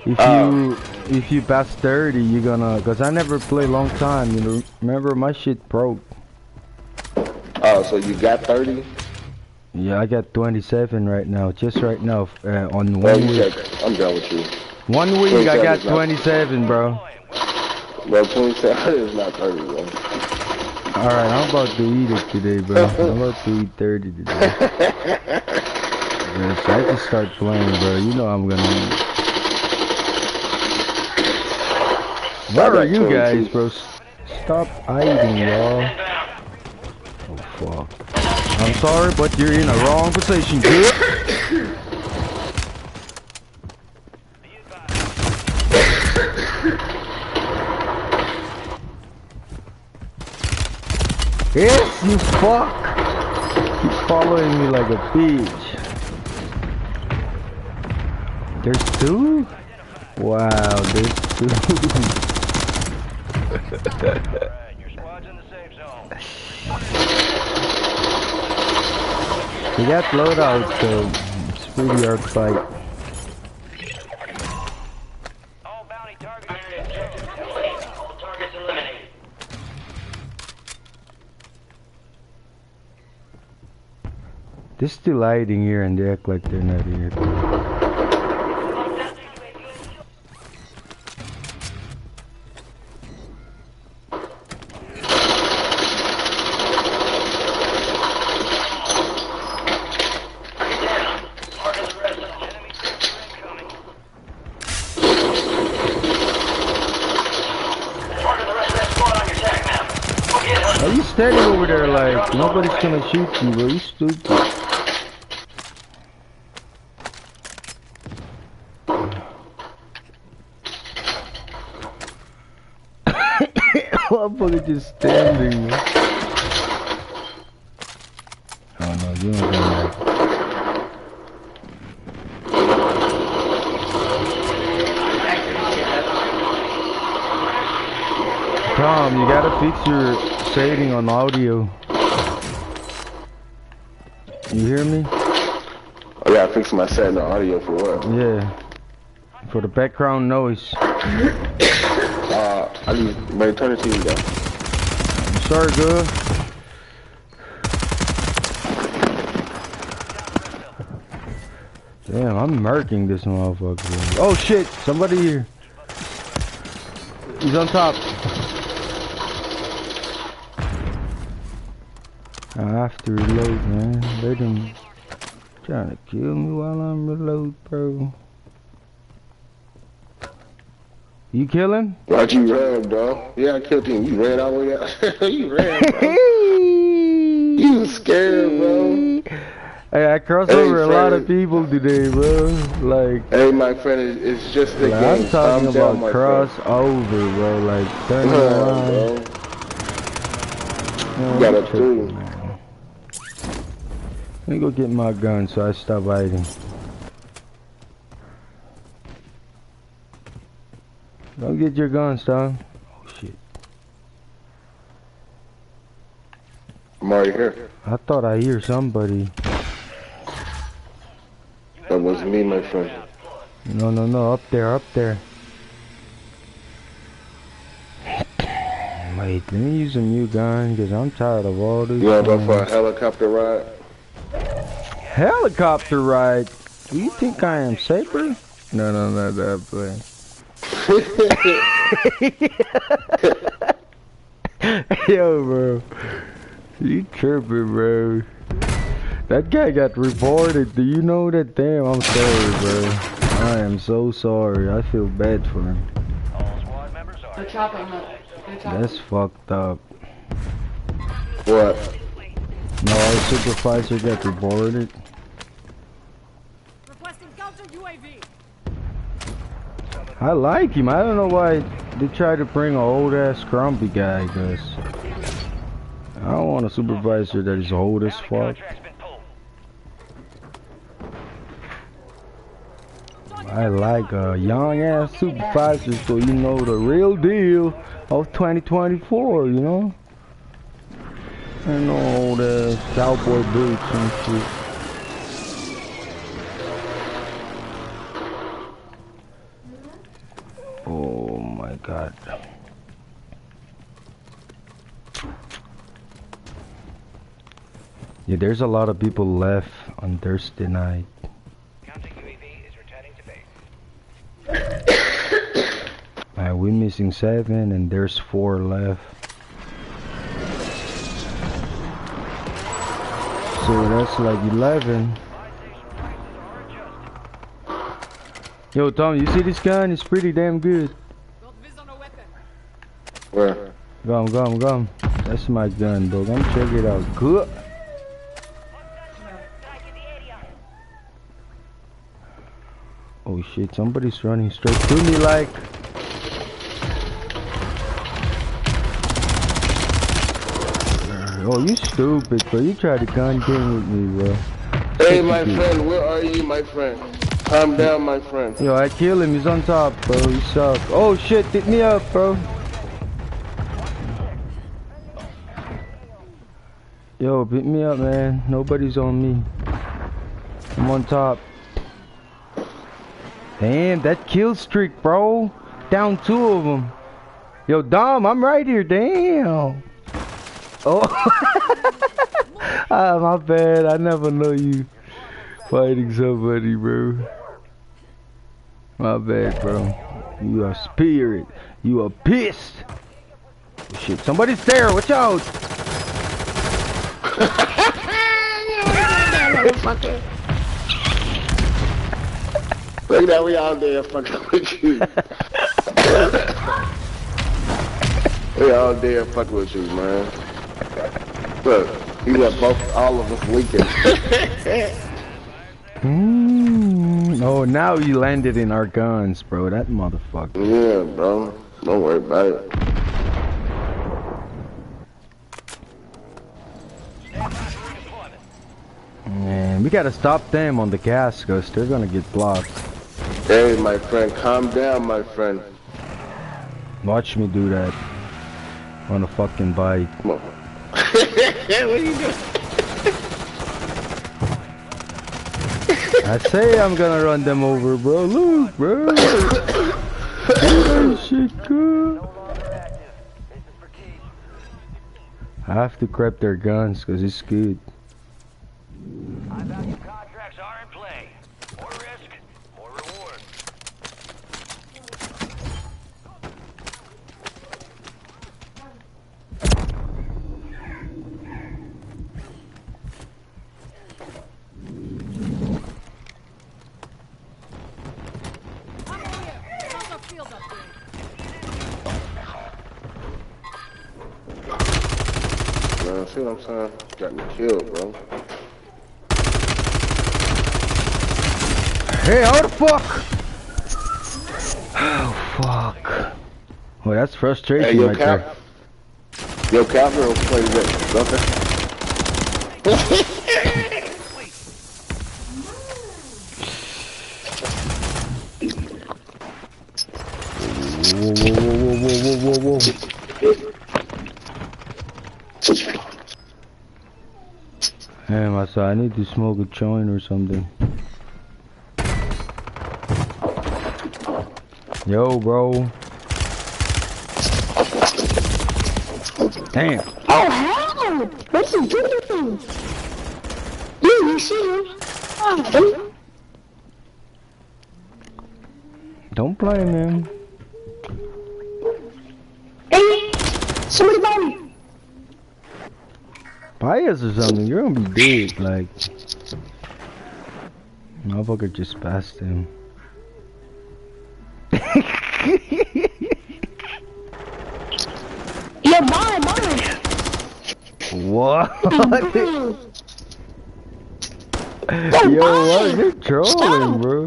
If you pass 30, you're gonna, cause I never play long time, you know, remember my shit broke. Oh, so you got 30? Yeah, I got 27 right now, just right now, on 1 week. I'm done with you. 1 week I got 27, bro. Bro, 27 is not 30, bro. Alright, I'm about to eat it today, bro. I'm about to eat 30 today. Yes, I just start playing, bro. You know I'm gonna eat. Where are you guys, bro? Stop hiding, y'all. Oh, fuck. I'm sorry, but you're in the wrong position, dude. Yes, you fuck! Keep following me like a bitch. There's two? Wow, there's two. Your squad's in the safe zone. We got loadouts, so it's pretty hard to fight. All bounty targets are ejected. All targets eliminated. They're still hiding here and they act like they're not here. Are you standing over there like nobody's gonna shoot you, bro? You stupid. Motherfucker just standing, man. Oh no, you don't got that. Tom, you gotta fix your setting on audio. You hear me? I gotta fix my setting on audio for what? Yeah. For the background noise. I need to turn the TV down. Sorry, good. Damn, I'm murking this motherfucker. Oh shit, somebody here. He's on top. I have to reload, man. Let him trying to kill me while I'm reload, bro. You kill him? Why'd you run, bro? Yeah, I killed him. You ran all the way out. You ran, bro. You was scared, bro. Hey, I crossed over a lot of people today, bro. Like, hey, my friend, it's just a game. I'm talking about down, cross over, bro. Like, turn around, bro. Man, you gotta do. Let me go get my gun so I stop hiding. Don't get your guns, Tom. Oh shit. I'm already here. I thought I hear somebody. That was me, my friend. No, no, no. Up there, up there. Wait, let me use a new gun because I'm tired of all this. You wanna go for a helicopter ride? Helicopter ride? Do you think I am safer? No, no, not that plane. Yo, bro. You tripping, bro. That guy got reported. Do you know that? Damn, I'm sorry, bro. I am so sorry. I feel bad for him. All squad members are. That's fucked up. What? No, our supervisor got reported. Requesting counter UAV. I like him. I don't know why they try to bring an old ass grumpy guy, cause I don't want a supervisor that is old as fuck. I like a young ass supervisor so you know the real deal of 2024, you know? And no old ass cowboy boots and shit. Oh my god. Yeah, there's a lot of people left on Thursday night. Counter UAV is returning to base. We're missing 7 and there's 4 left. So that's like 11. Yo, Tom, you see this gun? It's pretty damn good. Where? Gum. That's my gun, dog. I'm check it out. Good. Oh shit, somebody's running straight to me like. Oh, you stupid, bro. You tried to gun game with me, bro. Hey, my friend, where are you, my friend? Calm down, my friend. Yo, I killed him. He's on top, bro. He sucks. Oh shit, hit me up, bro. Yo, beat me up, man. Nobody's on me. I'm on top. Damn, that kill streak, bro. Down 2 of them. Yo, Dom, I'm right here. Damn. Oh. Ah, my bad. I never know you fighting somebody, bro. My bad, bro. You are spirit. You are pissed. Oh, shit, somebody's there. Watch out. Look at that, we all there fucking with you. We all there fucking with you, man. Look, you got all of us leaking. Oh, now you landed in our guns, bro. That motherfucker. Yeah, bro. Don't worry about it. Man, we gotta stop them on the gas, cause they're gonna get blocked. Hey, my friend, calm down, my friend. Watch me do that. On a fucking bike. Come on. What are you doing? I say I'm gonna run them over, bro. Look, bro. That shit good. I have to grab their guns, cause it's good. High value contracts are in play. More risk, more reward. Man, see what I'm saying? Got me killed, bro. Hey, how the fuck? Oh, fuck. Well, that's frustrating Hey, right there. Yo, Calvin play with okay? Whoa. Damn, I saw I need to smoke a joint or something. Yo, bro. Damn. Oh, hell! What's he doing? You see him? Oh, Don't blame him. hey! Somebody buy me! Buy us or something, you're gonna be dead, like. Motherfucker just passed him. Yeah, buy. What? Yo, what? You're trolling, bro.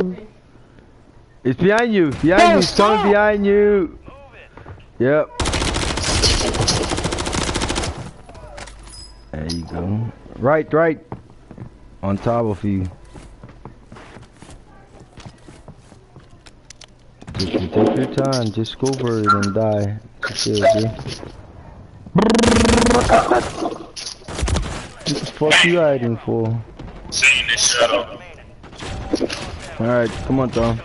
It's behind you. Behind you. Someone behind you. Yep. There you go. Right. On top of you. Take your time. Just go for it and die. That's it, dude. What the fuck you hiding for? Seeing this shuttle. Alright, come on, Tom.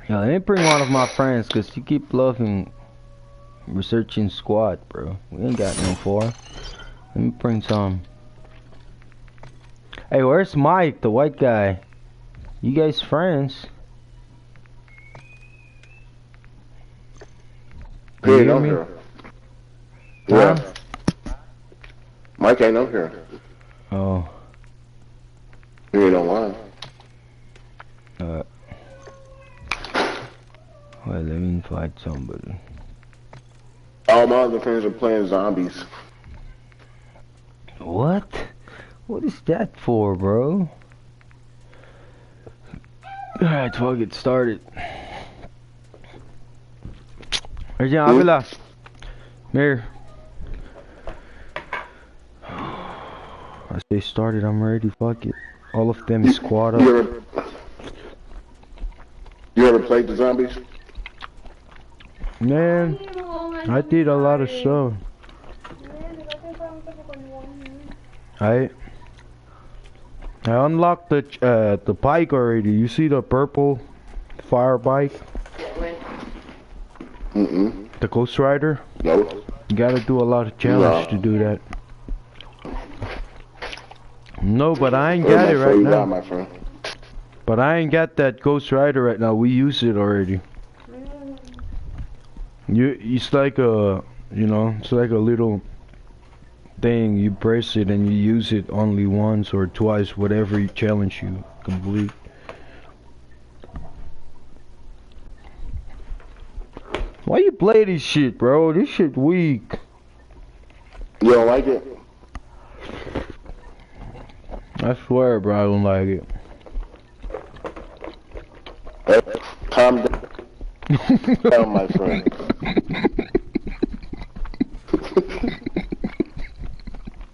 Yeah, let me bring one of my friends, cause you keep loving researching squad, bro. We ain't got no 4. Let me bring some. Hey, where's Mike, the white guy? You guys friends? He You ain't hear on me? here. Huh? Yeah. Mike ain't on here. Oh. He ain't online. Well, let me invite somebody. All my other friends are playing zombies. What? What is that for, bro? Alright, fuck it, started. Regina Avila. Here. I say started, I'm ready, fuck it. All of them squad up. You ever played the zombies? Man, I did a lot of stuff. I unlocked the bike already. You see the purple fire bike? The Ghost Rider? No. You gotta do a lot of challenge to do that. No, but I ain't got it right now. My friend. But I ain't got that Ghost Rider right now. We use it already. It's like a, you know, it's like a little thing. You press it and you use it only once or twice, whatever challenge you complete. Why you play this shit, bro? This shit weak. You don't like it? I swear, bro, I don't like it. Hey, calm down, my friend.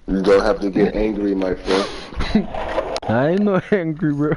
You don't have to get angry, my friend. I ain't no angry, bro.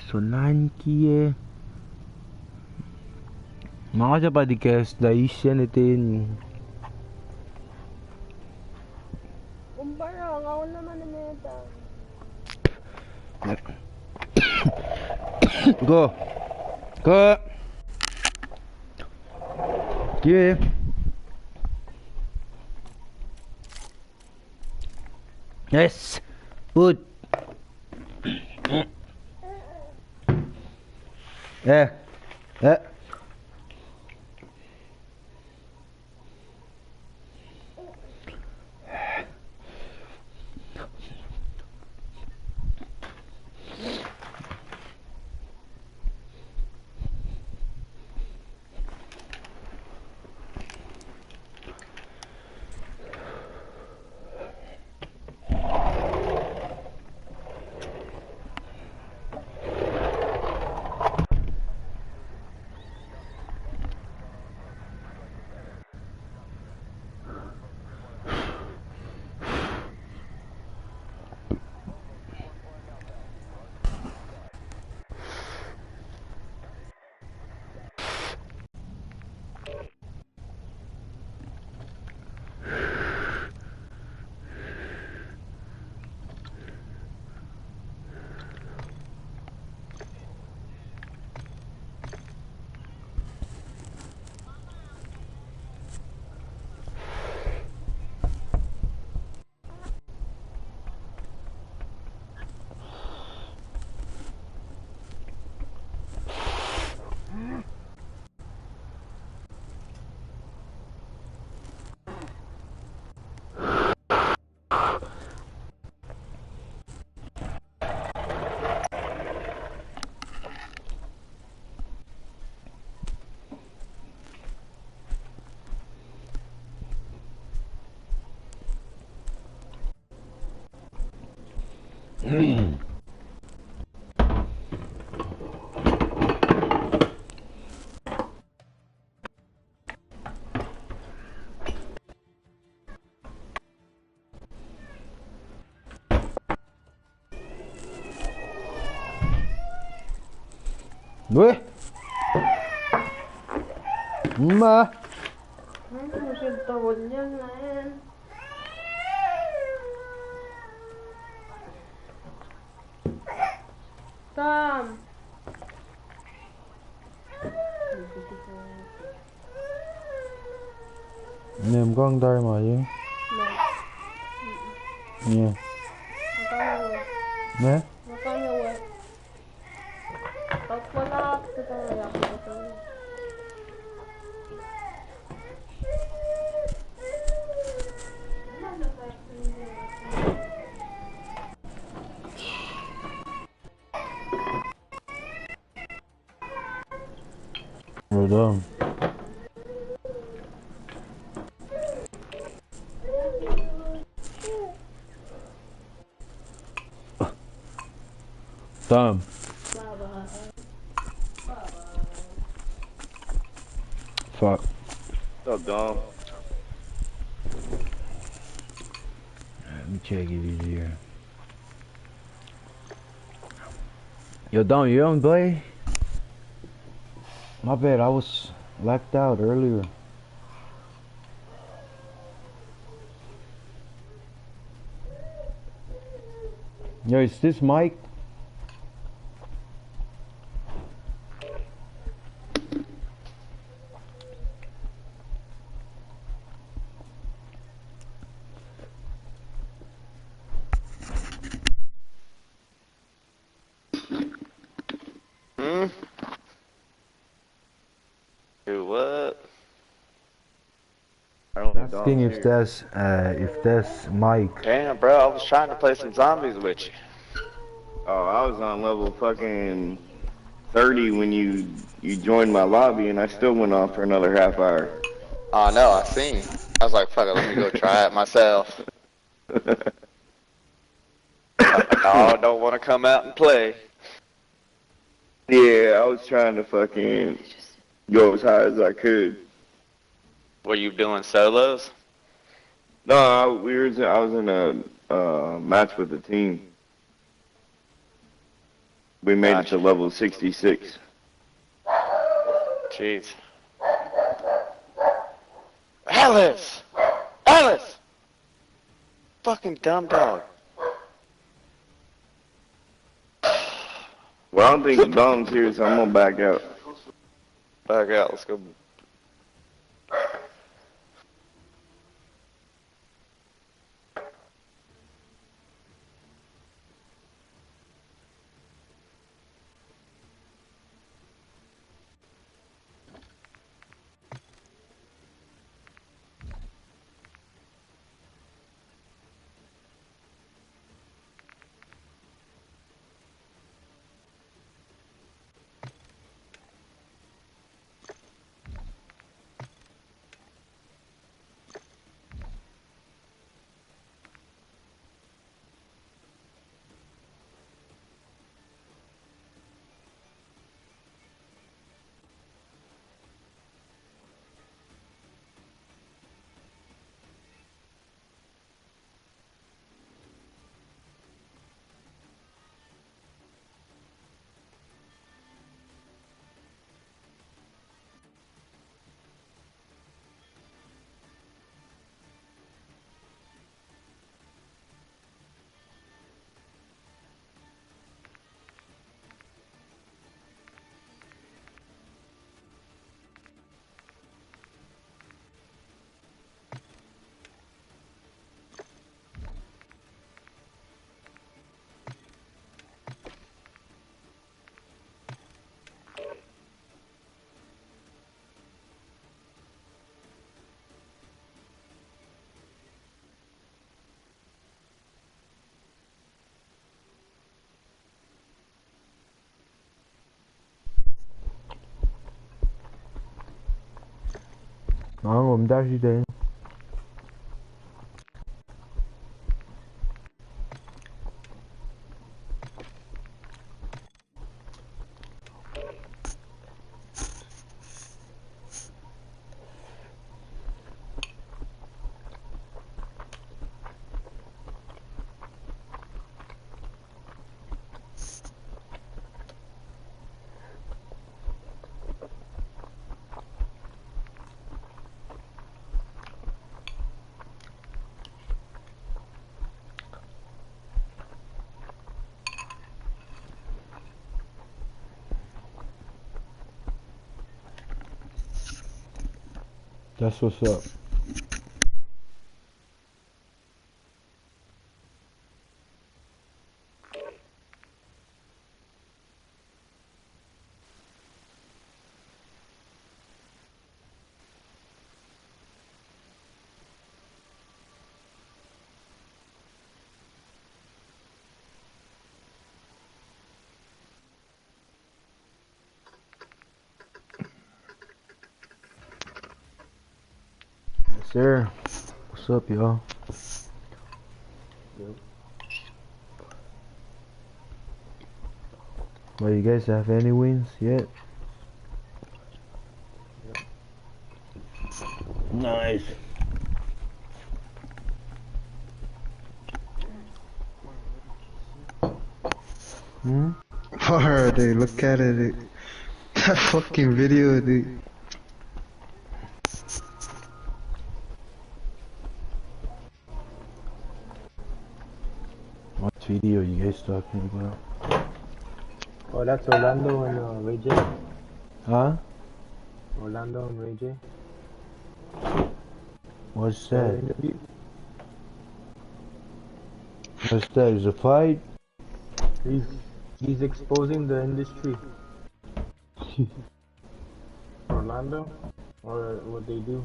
Sonankie. Makasya pa di kes da isyan itin. Kumpara, ngaw naman na meta. Go. Go. Yeah. Yes. Good. Yeah. Yeah. Weh. Ma. Musil tawad niyan na yan. Tom! Nem con tay mà chứ. Nè. Nè. Makanya weh. Pag wala, kita wala ko ito. Rồi đó. Tom. Fuck. What's up, Dom? Let me check it easier. Yo, Dom, you don't play? My bad, I was blacked out earlier. Yo, is this Mike? Dude, what? Asking if that's Mike. Damn, bro, I was trying to play some zombies with you. Oh, I was on level fucking 30 when you joined my lobby, and I still went on for another half hour. Oh, no, I seen. I was like, fuck it, let me go try it myself. I don't want to come out and play. Yeah, I was trying to fucking go as high as I could. Were you doing solos? No, I was in a match with the team. We made it Gotcha. to level 66. Jeez. Alice! Alice! Fucking dumb dog. Well, I don't think the dom's here, so I'm gonna back out. Back out, let's go. I'm Dashi Day. That's what's up. Yes, sir. What's up, y'all? Well, you guys have any wins yet? Nice. Hmm? Alright, dude, look at it, dude. That fucking video, dude. What video you guys talking about? Oh, that's Orlando and Ray J. Huh? Orlando and Ray J. What's that? Interview. What's that? Is a fight? He's exposing the industry. Orlando, or what they do.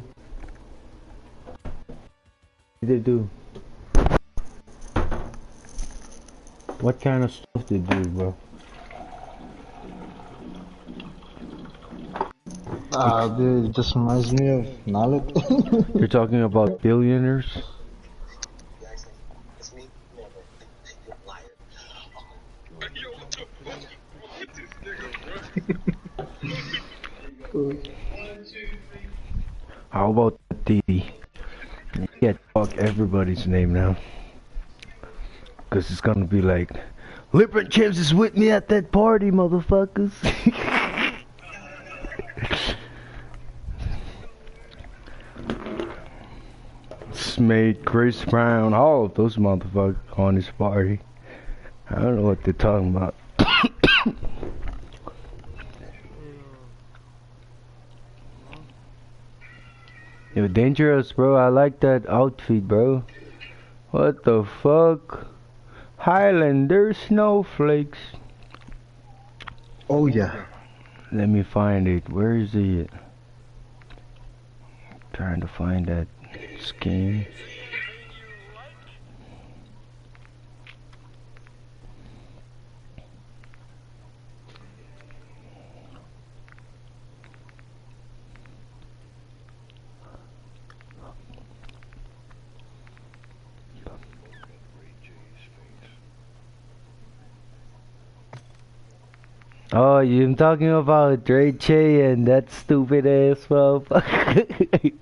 What they do? What kind of stuff they do, bro? Dude, it just reminds me of knowledge. You're talking about billionaires? How about Didi? You can't talk everybody's name now. Cause it's gonna be like, LeBron James is with me at that party, motherfuckers. Smith, Chris Brown, all of those motherfuckers on this party. I don't know what they're talking about. Yo, dangerous, bro. I like that outfit, bro. What the fuck? Highlander snowflakes. Oh yeah. Let me find it. Where is it? Trying to find that skin. Oh, you're talking about Ray J and that stupid ass motherfucker.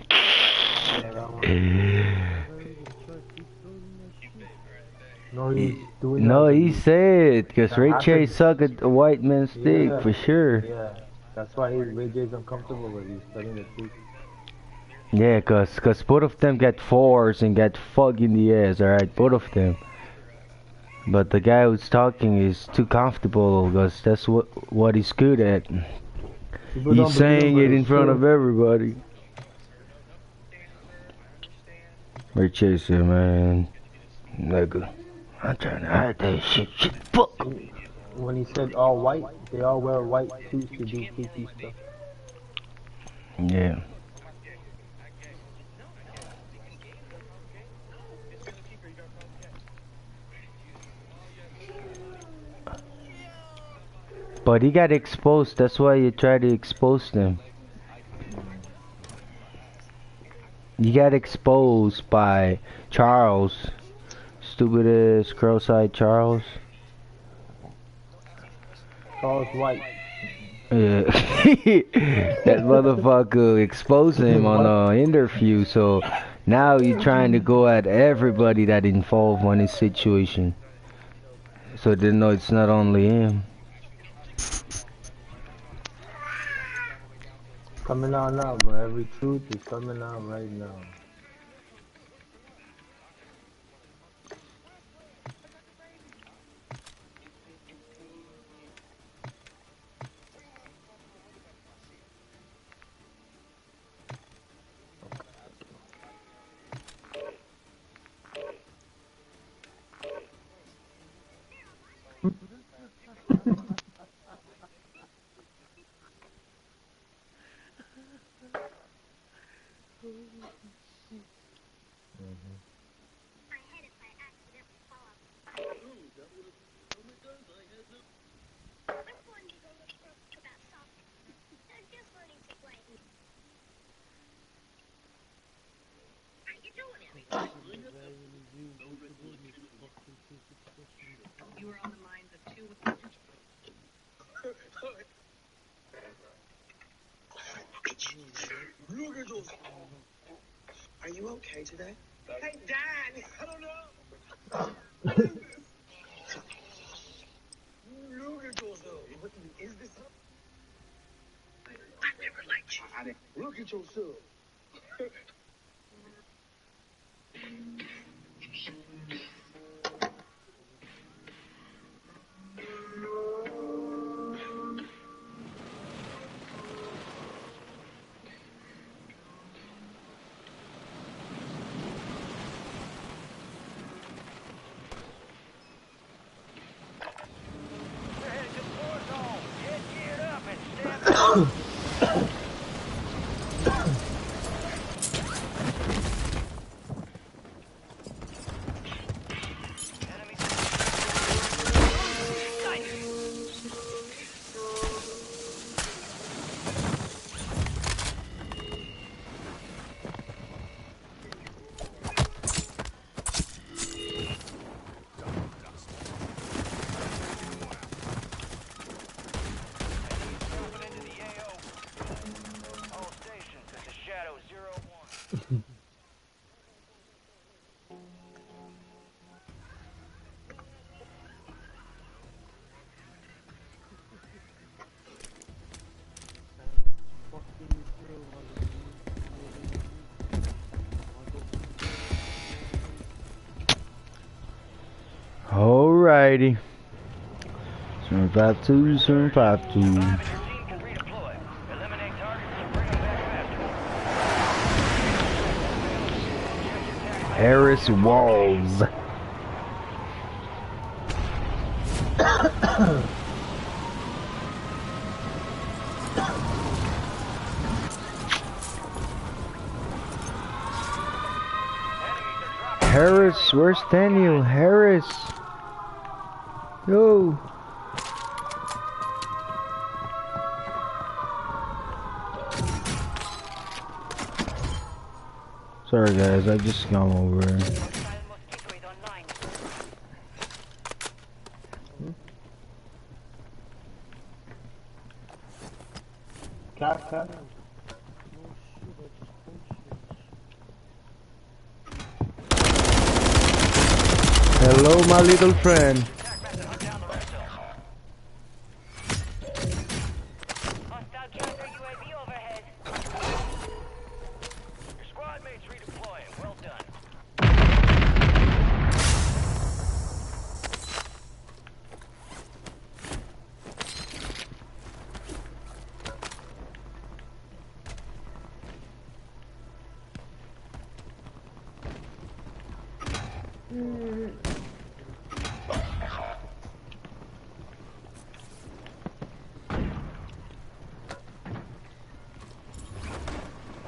No, he said, because Ray J suck at a white man's dick, for sure. Yeah, that's why Ray J's uncomfortable with you studying the truth. Yeah, cause both of them get fours and get fucked in the ass, alright, both of them. But the guy who's talking is too comfortable, because that's what he's good at. He's saying it in front of everybody. Ray J said, man, nigga, I'm trying to hide that shit, fuck. When he said all white, they all wear white suits to do freaky stuff. Yeah. But he got exposed, that's why you try to expose them. He got exposed by Charles. Stupid ass cross-eyed Charles. Charles White. Yeah. That motherfucker exposed him on an interview, so now he's trying to go at everybody that involved on his situation. So they know it's not only him. Coming out now, bro. Every truth is coming out right now. You were on the minds of two. Are you okay today? Hey, Dad! I don't know. Look at yourself. Is this? I never liked you. Look at yourself. Alrighty. 752, 752. Harris Walls. Harris, where's Daniel? Harris. Yo. Sorry guys, I just come over. Cat. Hello, my little friend. Hostile counter UAV overhead. Your squad mates redeploying. Well done.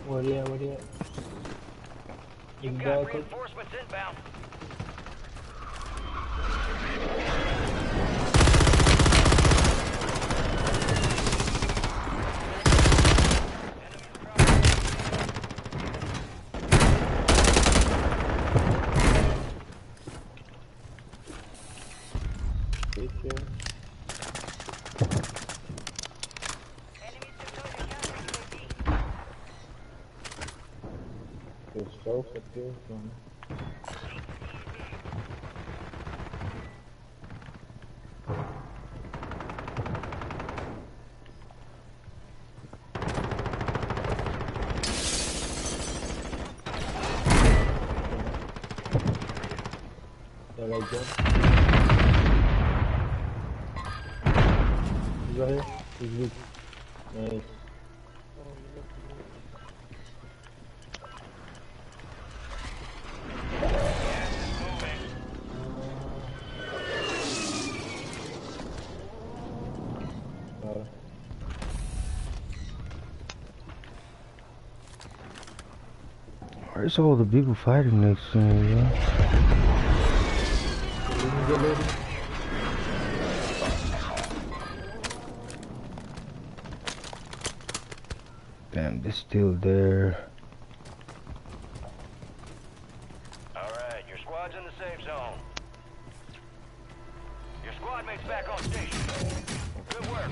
Where you at? You've got reinforcements inbound. So secure from like that. He's right here. He's weak. Nice. Where's all the people fighting next to me, yo? Damn, they're still there. Alright, your squad's in the safe zone. Your squad mates back on station. Good work.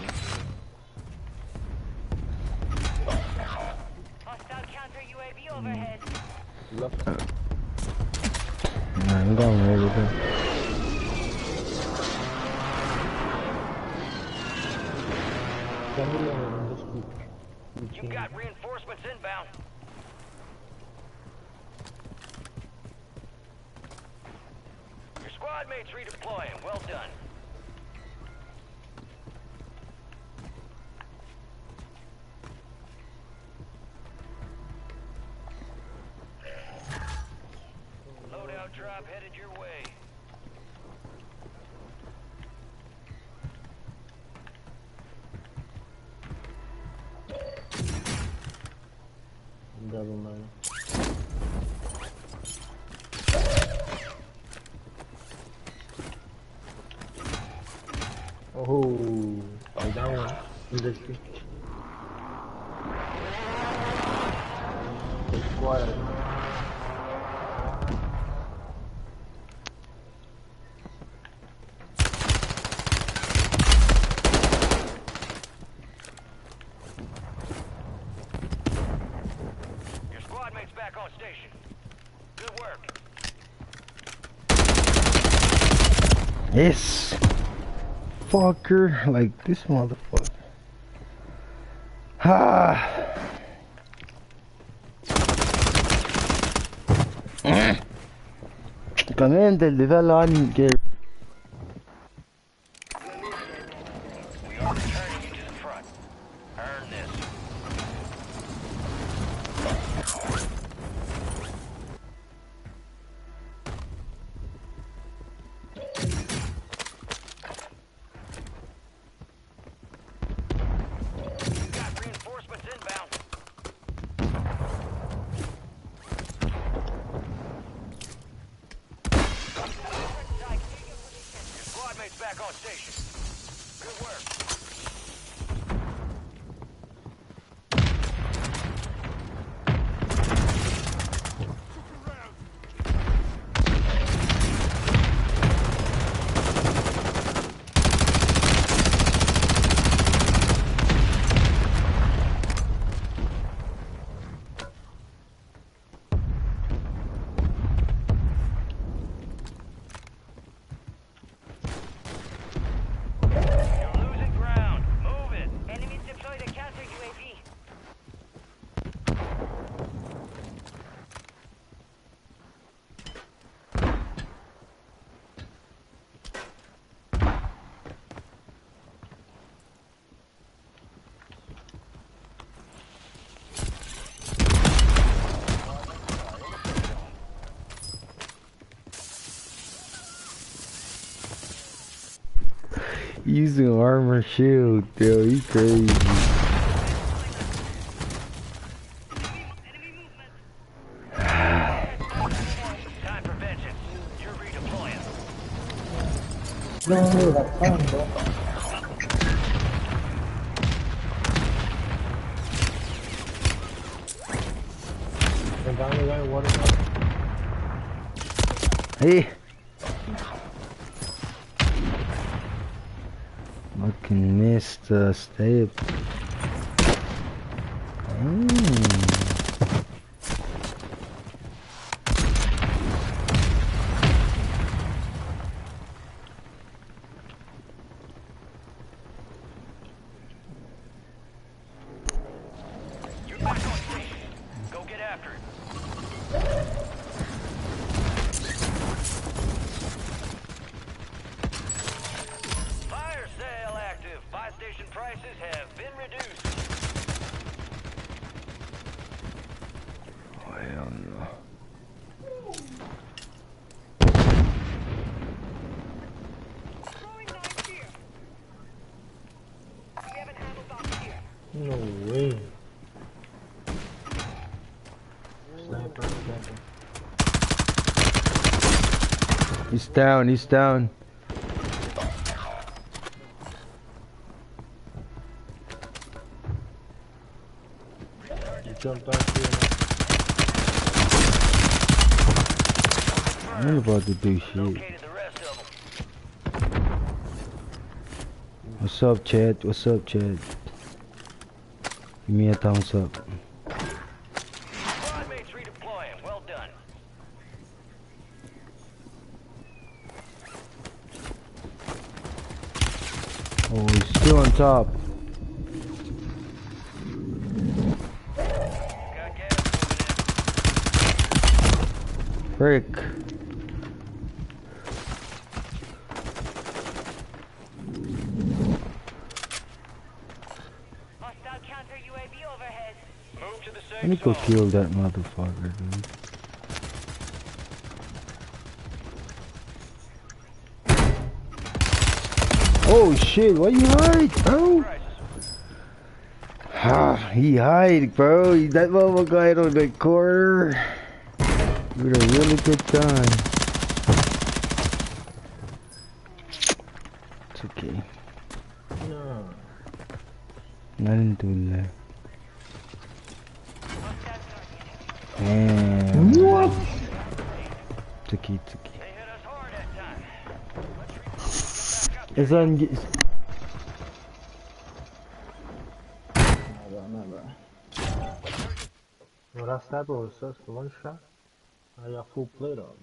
Hostile counter UAV overhead. Nah, I'm going over there. You got reinforcements inbound. Your squad mates redeploying. Well done. Loadout drop headed your way. Double mine. Oh, I down one. Industry. Squad. Your squad mates back on station. Good work. Yes! Fucker, like this motherfucker. Ha! كمان ده اللي فعلا عني Your squad mate's back on station. Good work. Using armor shield, yo, he crazy. Time for vengeance. You're redeploying. No, that's fine, bro. Hey. Fucking missed the step. You're back on station. Go get after it. Fire sale active. Buy station prices have been reduced. Oh, hell no. No way. Sniper, sniper. He's down, he's down. He jumped out here. I ain't about to do shit. Located the rest of them. What's up, Chad? What's up, Chad? Give me a thumbs up. Squad mates redeploying. Well done. Oh, he's still on top. Got gas moving Frick. Hostile counter UAV overhead. in. Move to the Let me safe go zone. kill that motherfucker, dude. Oh shit, why you hide, bro? Ah, he hide, bro. That motherfucker hide on the corner. You had a really good time. It's okay. No. Nothing to that. Damn. What? It's okay, it's okay. They hit us hard that time. It's on. Never. Well, that sniper was just for one shot. I got full plate on.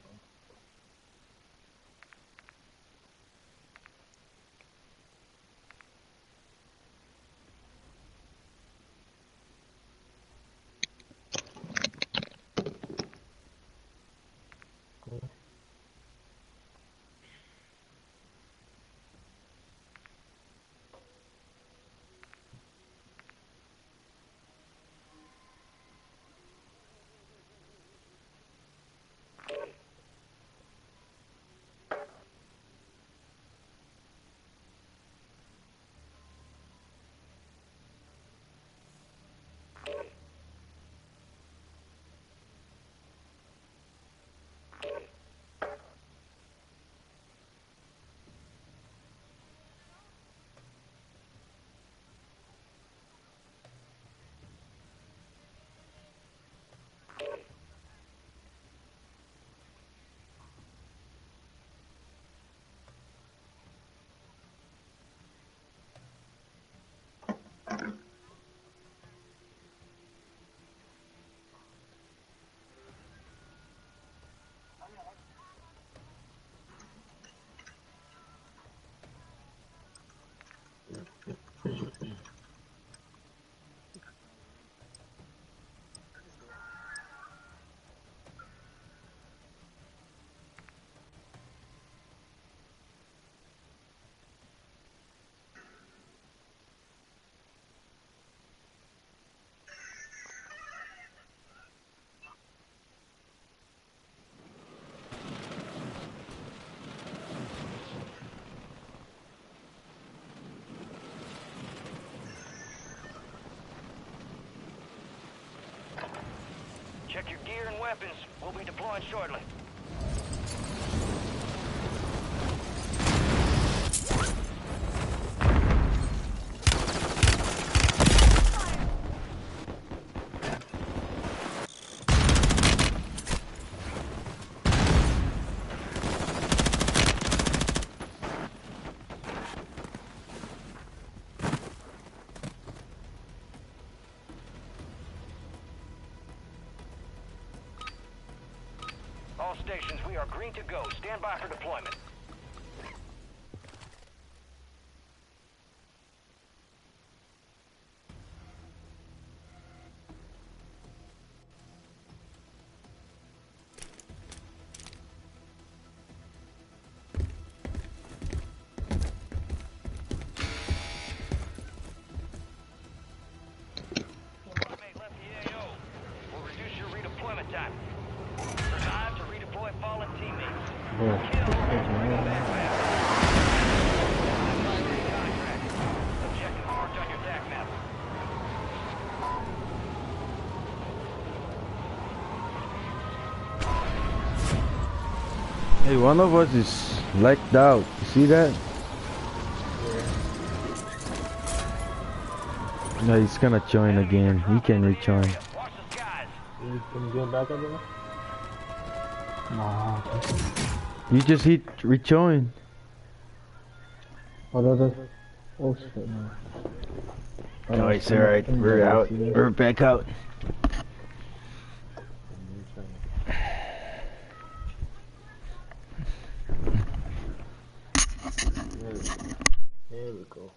Check your gear and weapons. We'll be deploying shortly. All stations, we are green to go. Stand by for deployment. Teammate left the AO. We'll reduce your redeployment time. Time to redeploy fallen teammates. Kill or bring them back fast. Contract. Objective marked on your attack map. Hey, one of us is legged out. You see that? No, he's gonna join again. He can rejoin. Can you get back up there? Nah. You just hit rejoin. Oh, that's... Oh shit, man. No, it's alright. We're out. We're back out. There we go.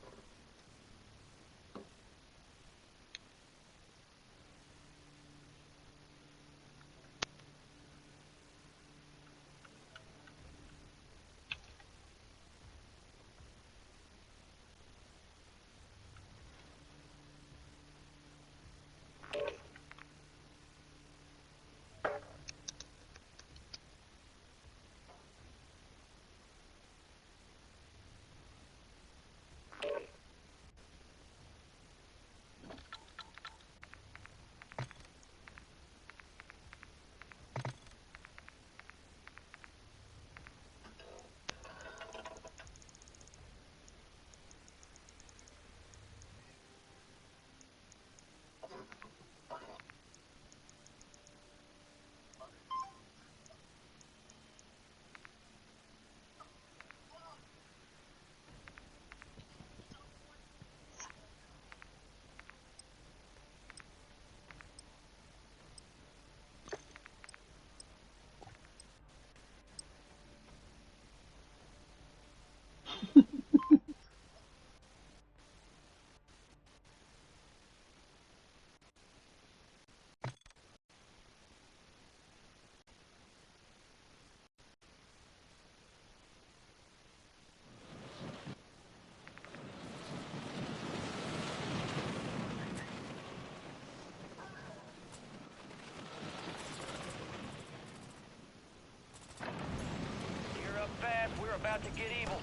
Gear up fast. We're about to get evil.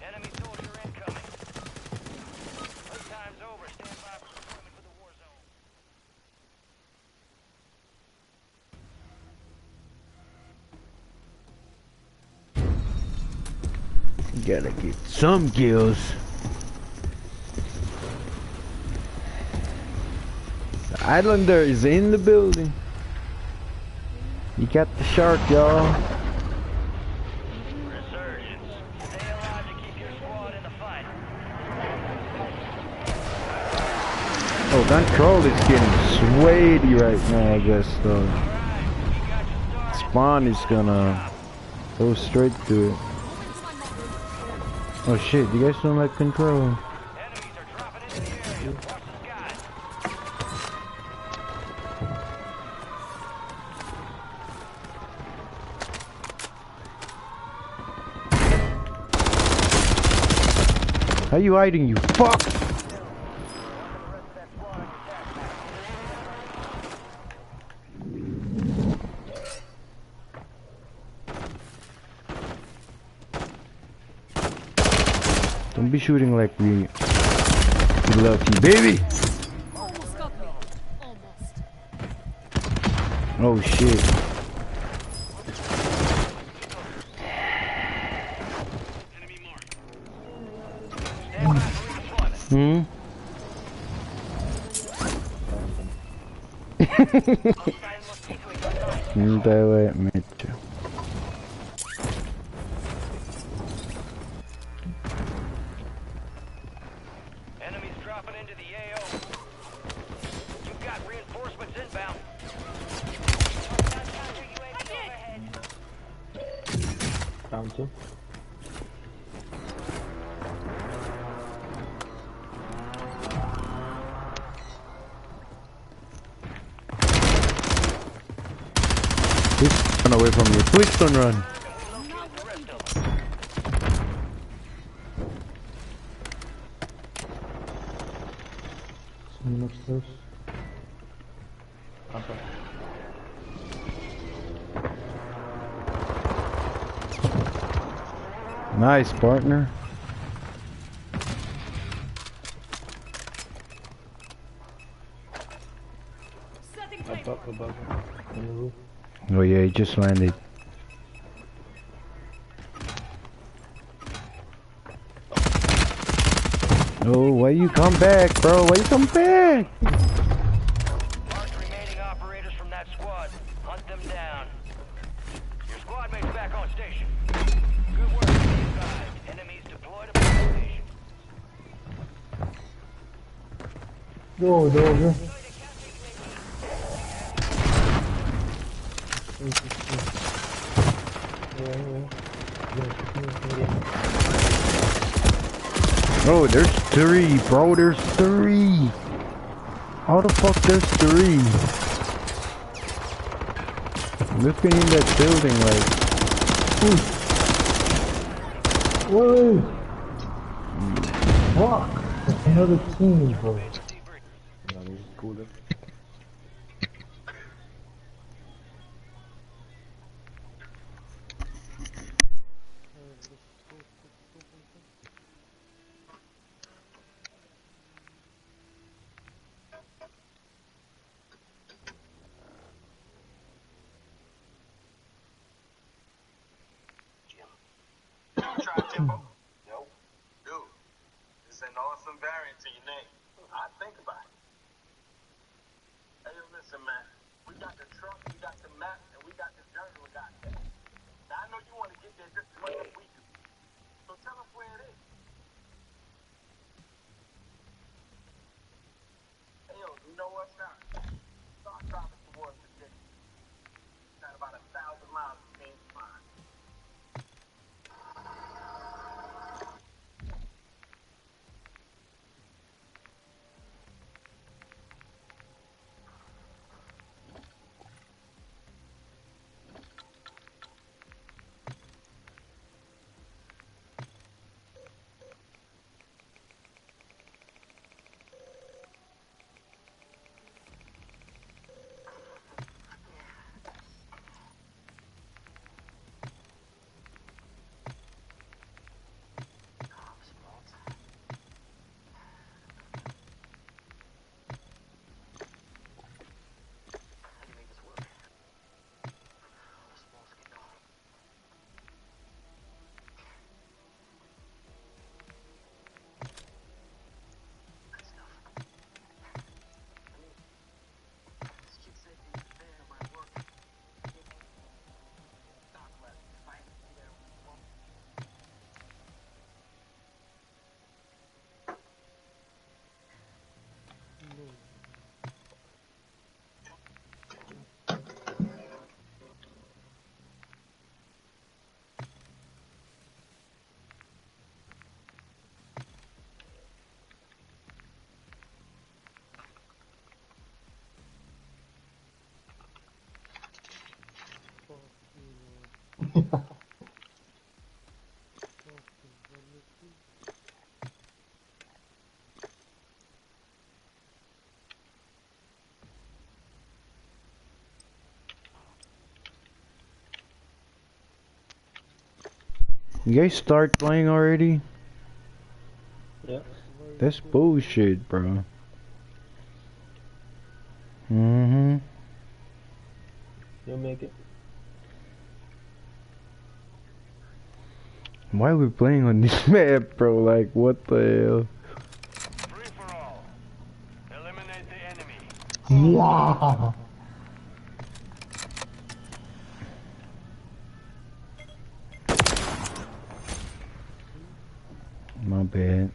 Enemy soldier incoming. Playtime's over. Stand by for deployment for the war zone. You gotta get some kills. The Islander is in the building. You got the shark, y'all. Resurgence. Stay alive to keep your squad in the fight. Oh, control is getting sweaty right now, I guess, though. Spawn is gonna go straight to it. Oh shit, you guys don't like control. Enemies are dropping into the area. Watch the skies. How you hiding, you fuck? shooting like we lucky, baby? Almost got me. Almost. Oh shit. Hmm? Давай, мячу. Enemies dropping into the AO. You've got reinforcements inbound. Found two. Please run away from me. Please don't run. Someone upstairs. Okay. Nice, partner. Up above on the roof. Oh yeah, he just landed. Oh, why you come back, bro? Why you come back? Mark remaining operators from that squad. Hunt them down. Your squad mate's back on station. Good work. Inside. Enemies deployed to station. Go, over. Oh, there's three, bro. There's three. How the fuck there's three? Looking in that building like... Whoa! Fuck! That's another team, bro. No, this is cooler. Try Timbo? Yo. Dude, this is an awesome variant to your name. I think about it. Hey, listen, man. We got the truck, we got the map, and we got the journal we got there. Now, I know you want to get there just as much as we do. So tell us where it is. Hey, yo, you know what's now? Start driving towards the city. Got about 1,000 miles to change mine. You guys start playing already? That's bullshit, bro. Mm-hmm. You'll make it. Why are we playing on this map, bro? Like, what the hell? Free for all. Eliminate the enemy. Yeah. My bad.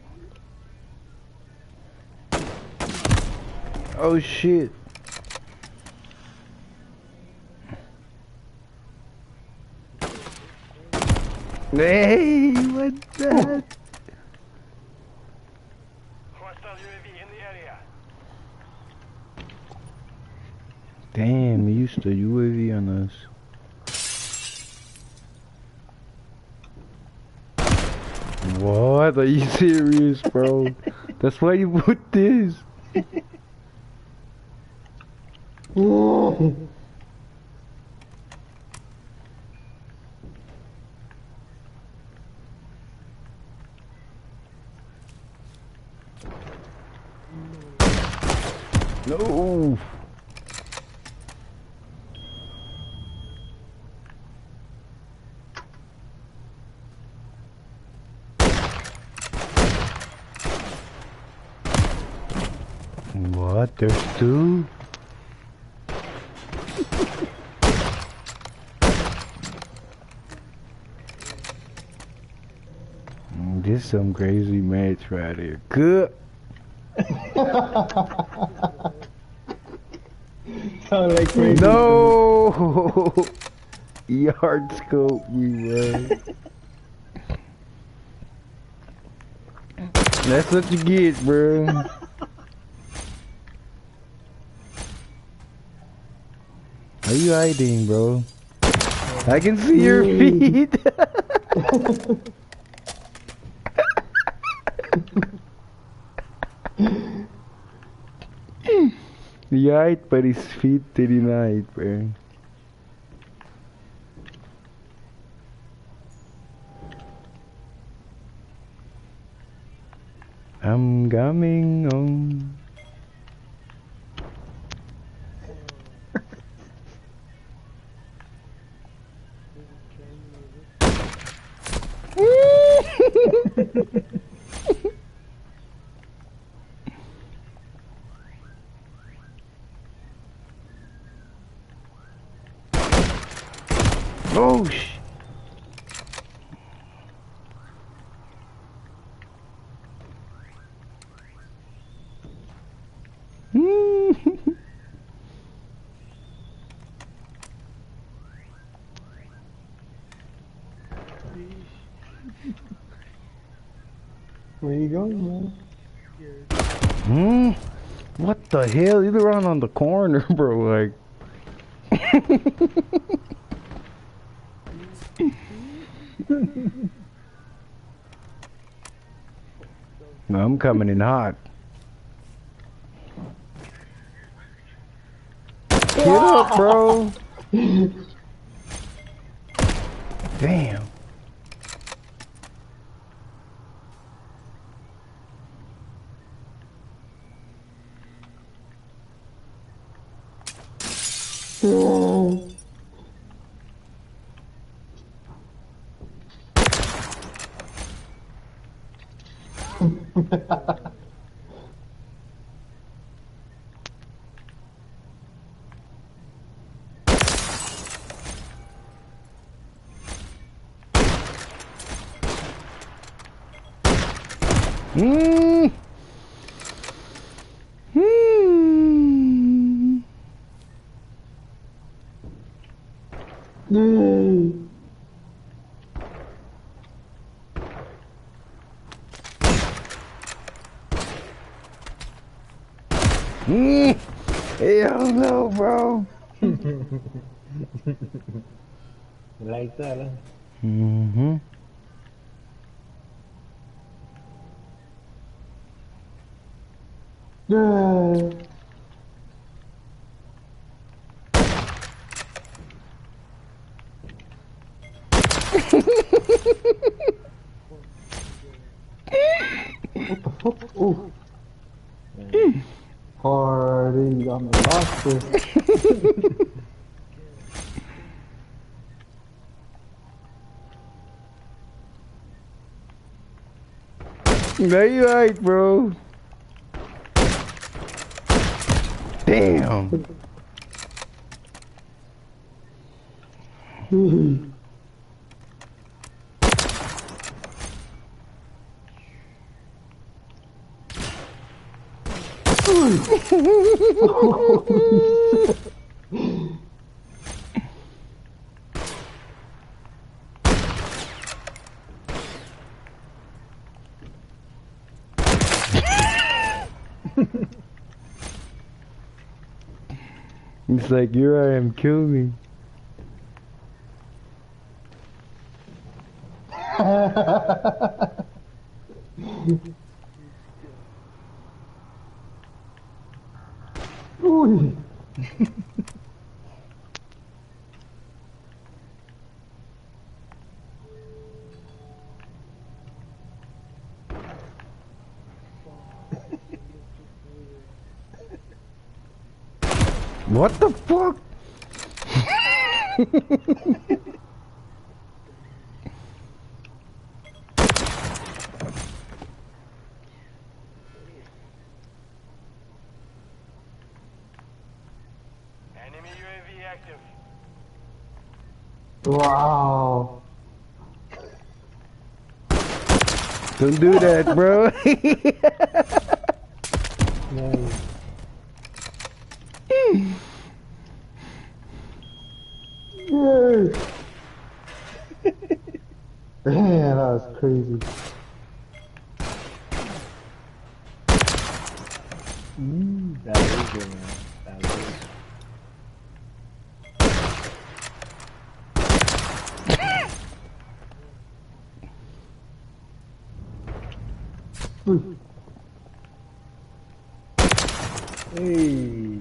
Oh shit. Hey, what that? Hostile UAV in the area. Damn, he used to UAV on us. What? Are you serious, bro? That's why you put this. No. What? There's two? This is some crazy match right here. Good. Sound like crazy. No. Yard scope me, bro. That's what you get, bro. Are you hiding, bro? I can see your feet. He hide, but his feet didn't hide, bro. I'm coming home. Oh sh! Where you going, Hmm? man? What the hell? You around on the corner, bro. Like. No, I'm coming in hot. Get up, bro. Damn. Hmm. Hmm. Hell no, bro. Like that, huh? Mm-hmm. What the Party on the lobster. There you right, bro. Damn. It's like, here I am, kill me. Ooh. What the fuck? Enemy UAV active. Wow. Don't do that, bro. Nice. Yay. Man, that was crazy. That is good, man. That is. Hey.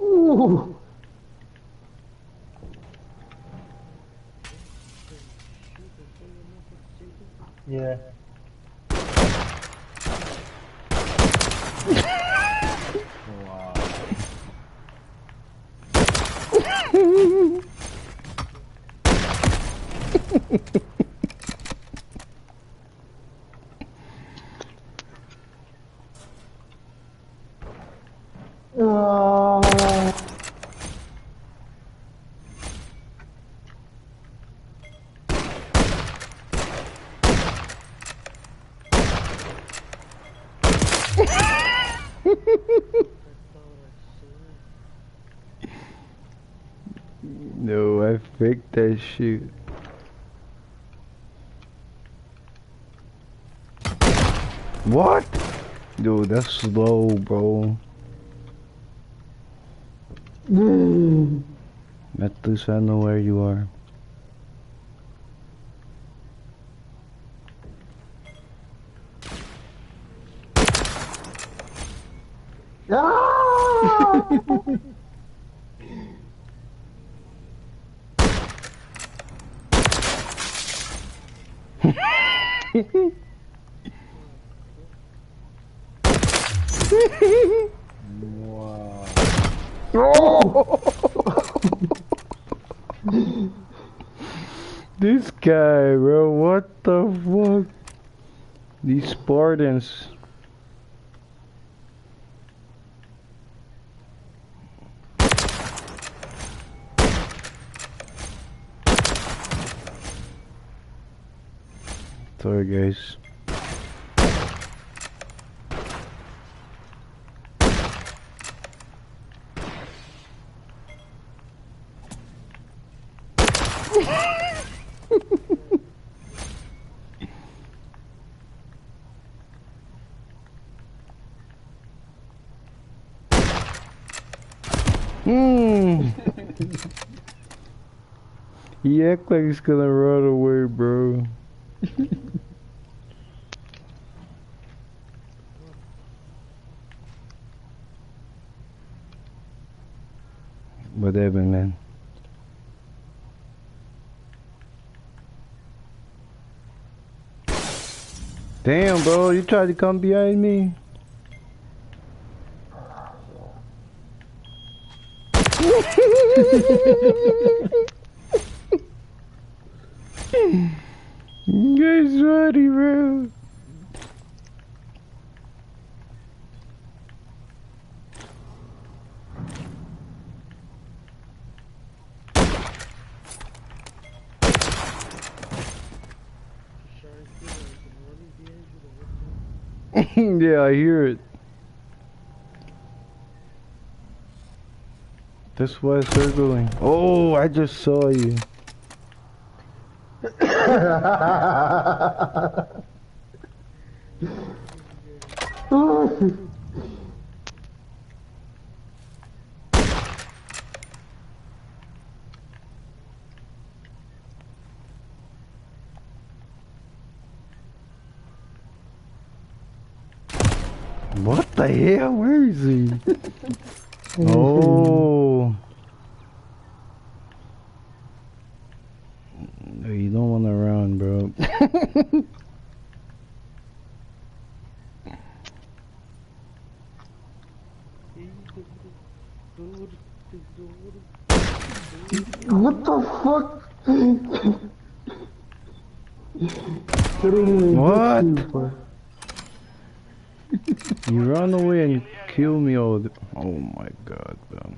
Ooh. Yeah. Wow. No, I faked that shit. What? Dude, that's slow, bro. At least I know where you are. Wow. This guy, bro, what the fuck? These Spartans. Sorry, guys. Hmm. He act like he's gonna run away, bro. Whatever, man. Damn, bro, you tried to come behind me. You guys funny, bro. Yeah, I hear it. That's why it's circling. Oh, I just saw you. What the hell? Where is he? Oh. No, you don't want to run, bro. What the fuck? What? You run away and you kill me all the... Oh my god, bro.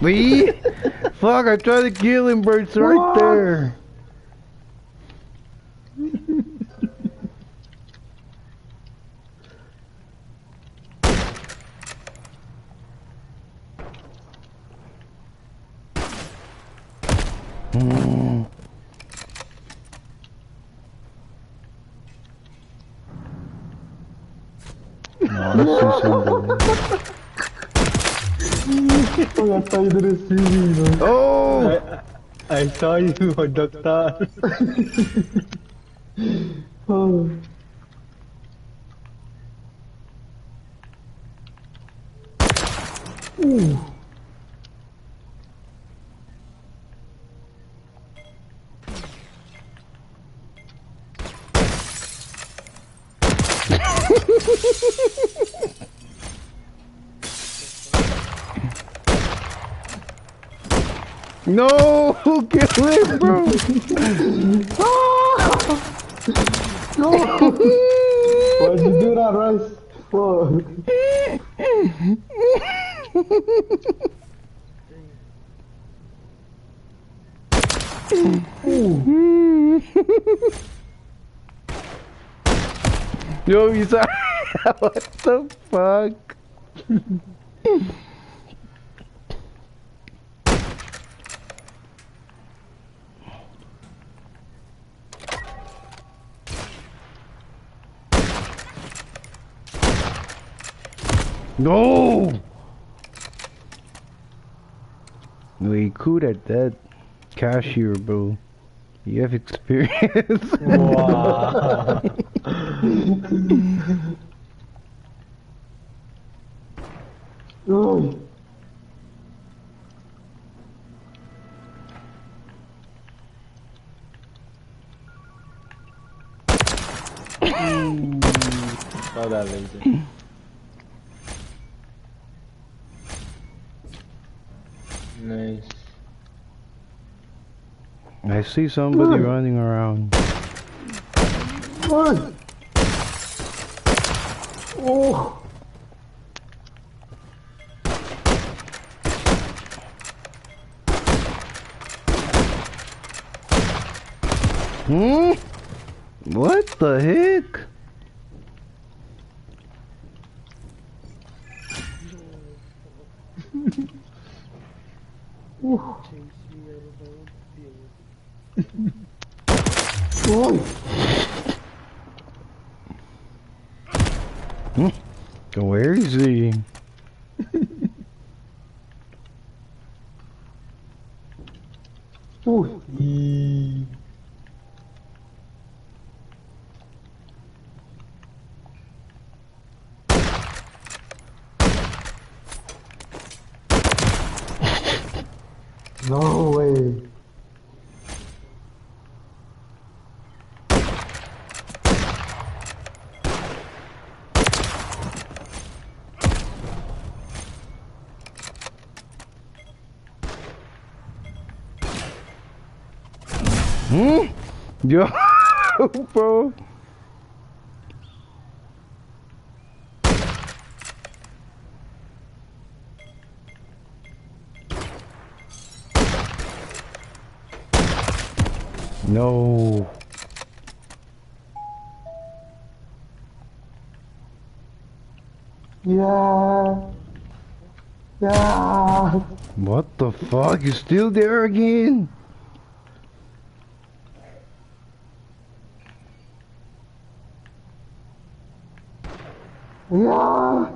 Wait! Fuck, I tried to kill him, bro. It's right there. No, I see somebody. Oh, I thought you didn't see me, man. Oh! I saw you, doctor. Oh. Ooh. No! Get away, bro! No! Why'd you do that, Rice? Whoa. Yo, he's sorry. What the fuck? No! We could at that cashier, bro. You have experience. Wow. No. Saw that laser. Nice. I see somebody running around. What? Oh. Hmm? What the heck? Hmm? Where is he? Ooh. No way. Hmm? Yo, bro. No. Yeah. Yeah. What the fuck? You still there again? Yeah.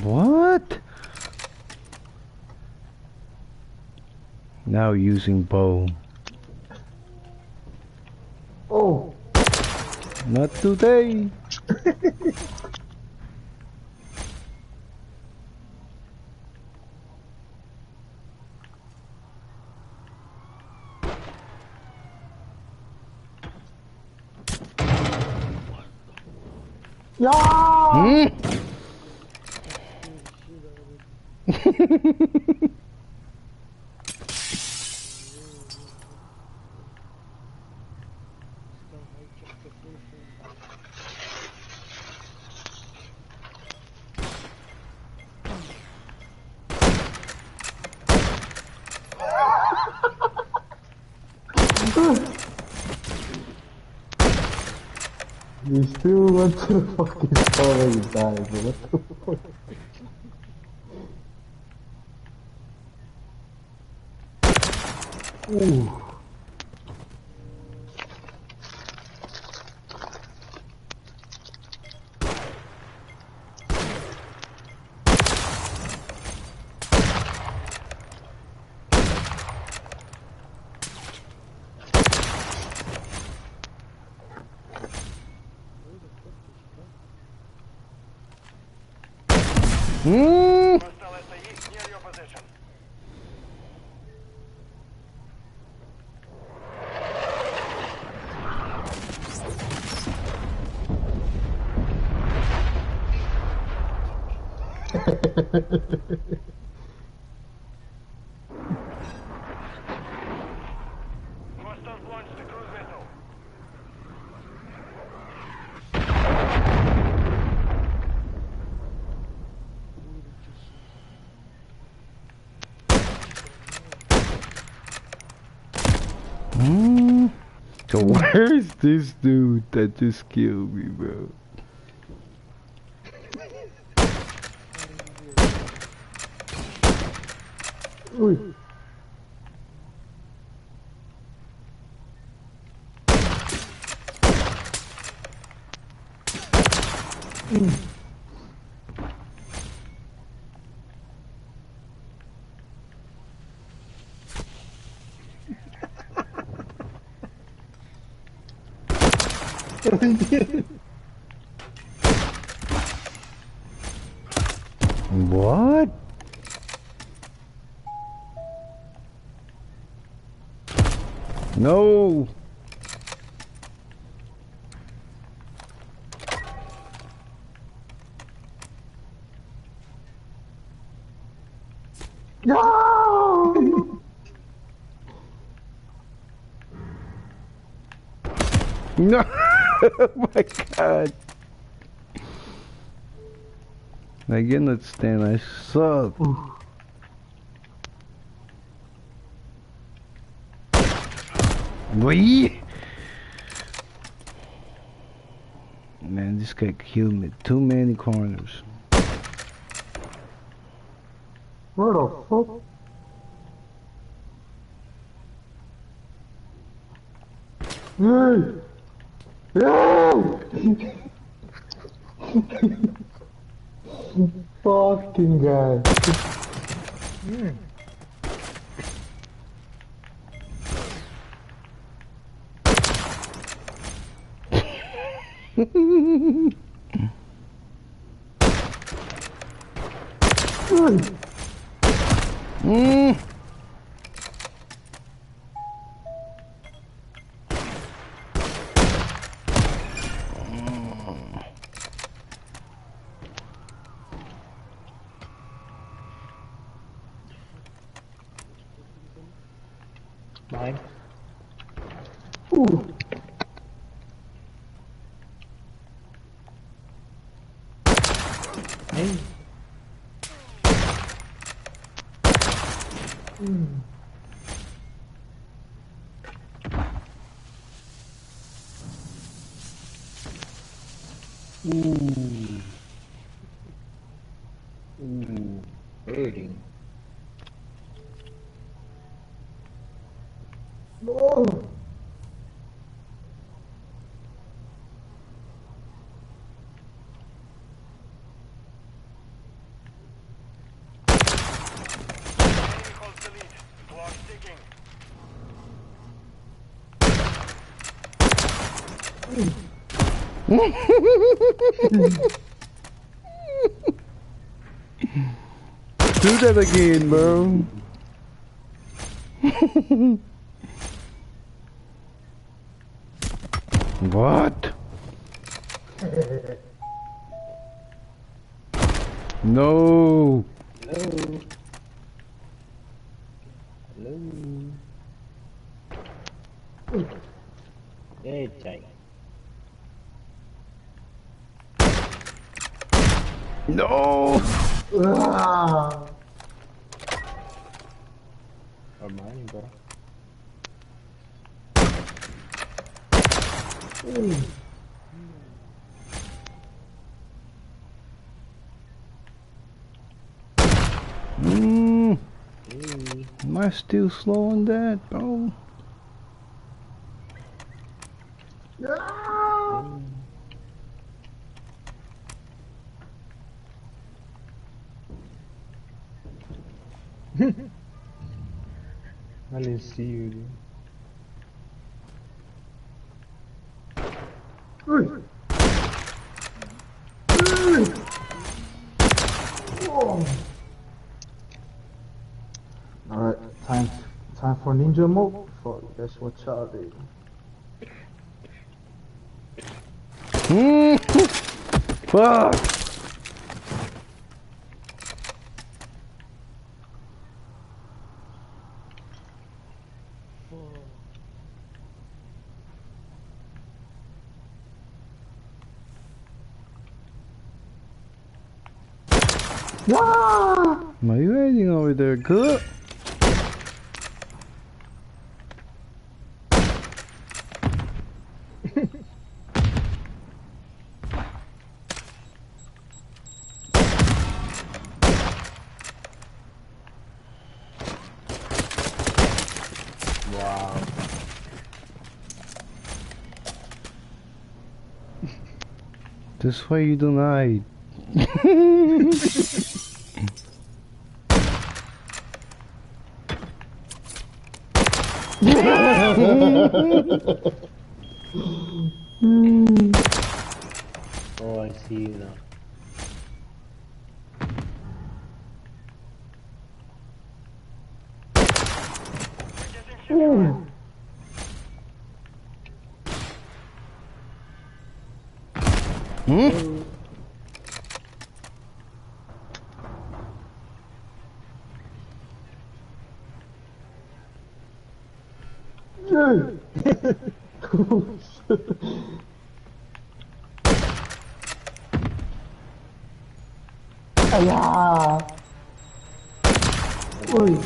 What? Now using bow. Oh. Not today. Yeah. You still went to the fucking store and you died, bro. What the fuck? Ooh. Hmm? Hmm? So where's this dude that just killed me, bro? Ooh. What? No. No! No! Oh my god! I cannot stand. I suck. Wee! Man, this guy killed me. Too many corners. Where the fuck? Hey! Hey! Fucking guy. Mine. Ooh. Hey. Ooh. Ooh. Hurting. No! Do that again, bro. What? No. Hello. Hello. Hey, Jay. No. Ah. Or mine, bro. Hey. Am I still slow on that, bro? I didn't see you, dude. Alright, time for ninja mode. Fuck, that's what y'all do. Fuck. Are you hiding over there? Good. Wow. That's why you don't hide. Oh, I see you now. Ayah. Ui.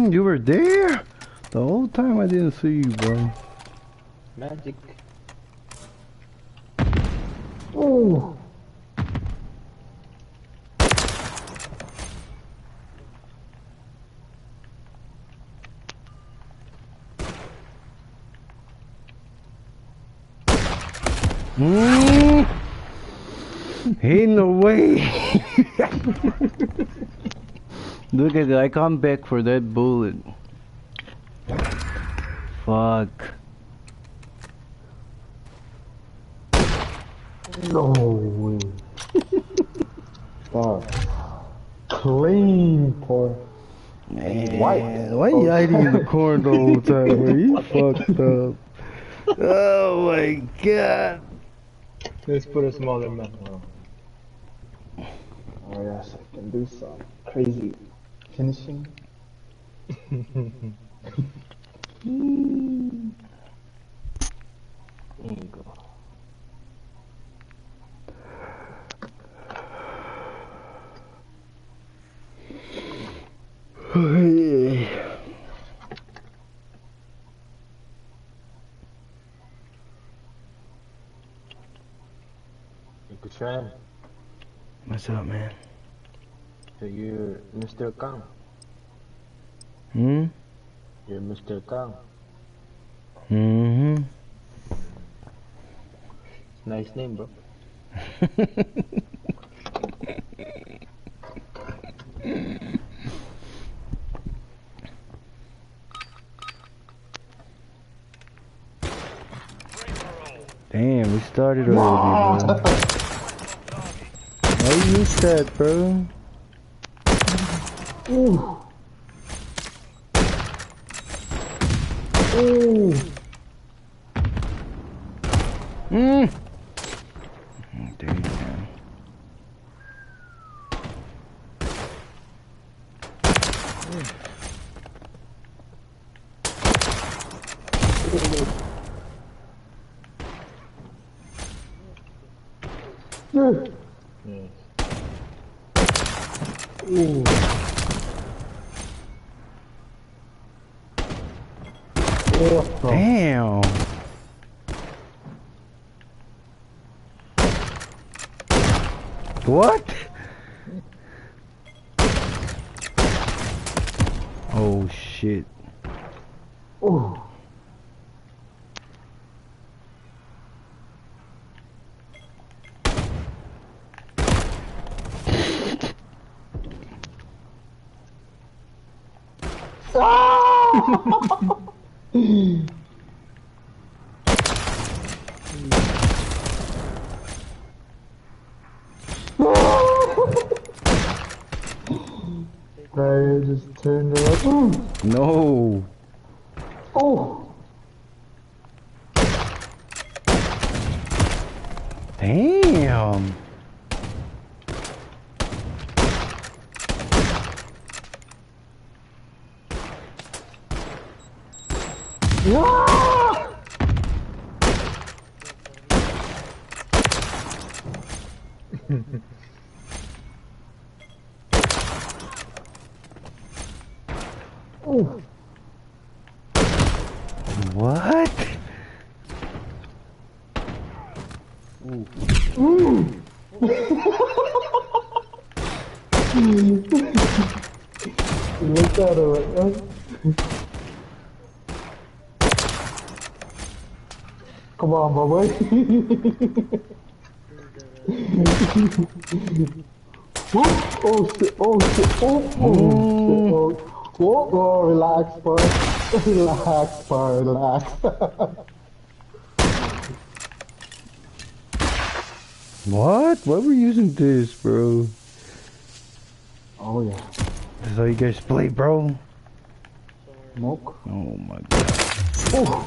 You were there? The whole time I didn't see you, bro. Magic. Oh. Ain't no way. Look at that, I come back for that bullet. Fuck. No way. Fuck. Clean for Man, white. why you hiding in the corner the whole time, man? You fucked up. Oh my god. Let's put a smaller map on. Oh yes, I can do some crazy finishing. There you go. KOSRAEAN. What's up, man? So you're Mr. Kang. You're Mr. Kang. Nice name, bro. Damn, we started already, bro. Why you missed that, bro? Ooh. Ooh. Damn. Ooh. Damn. What? Oh shit. Ooh. I just turned around. No. Oh. Damn. Ooh. What? Look at her. Come on, my boy. Oh shit, oh shit, oh shit, oh, relax, bro. Relax, bro, relax. What? Why were you using this, bro? Oh yeah. This is how you guys play, bro? Smoke. Oh my god. Oh.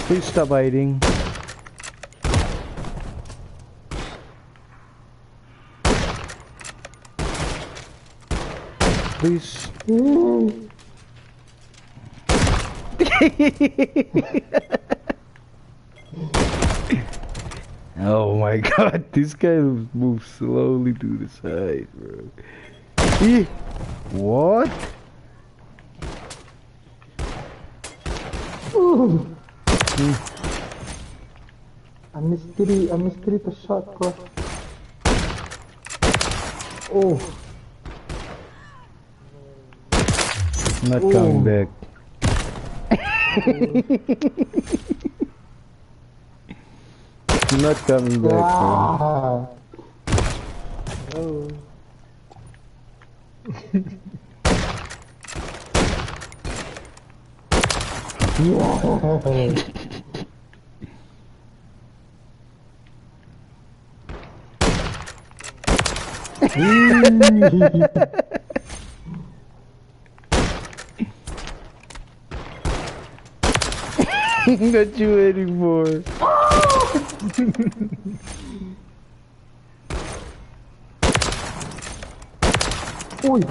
Please stop hiding. Please. Oh my god, this guy moves slowly to the side, bro. What? I missed the shot, bro. Oh. Not coming back. Not coming back, bro. Oh. Yeah. What you waiting for? Oi.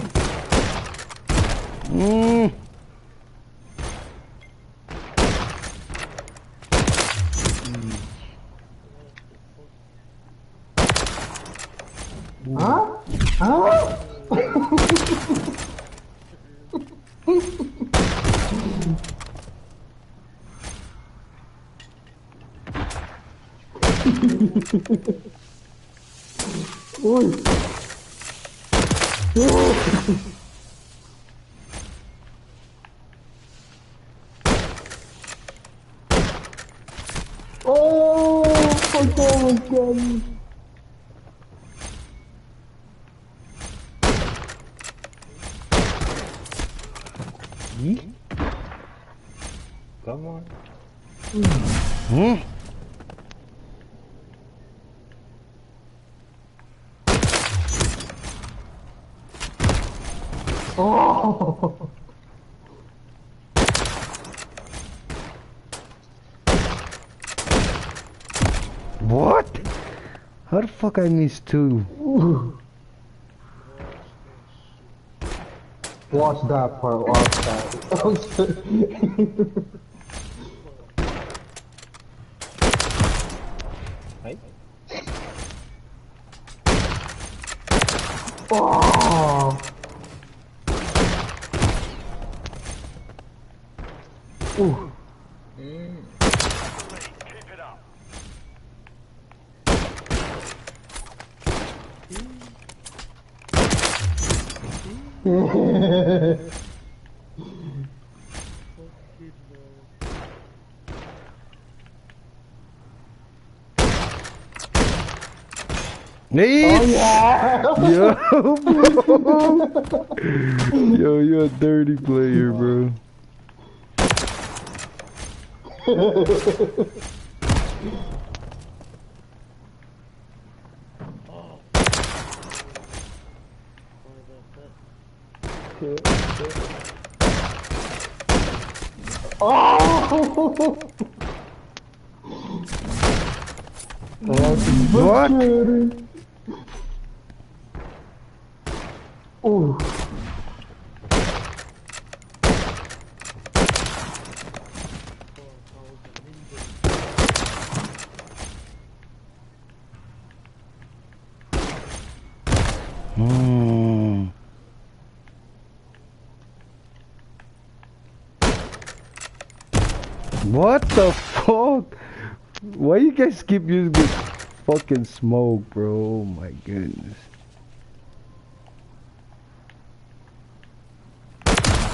Huh? Huh? Oi. Oh, fuck again. Come on. Oh. What? How the fuck I missed two? Watch that part, watch that. Right? Oh. Ooh. Keep it up. Neat! Oh yeah! Yo, bro! Yo, you're a dirty player, bro. Oh! What? Ooh. What the fuck? Why you guys keep using this fucking smoke, bro? Oh my goodness.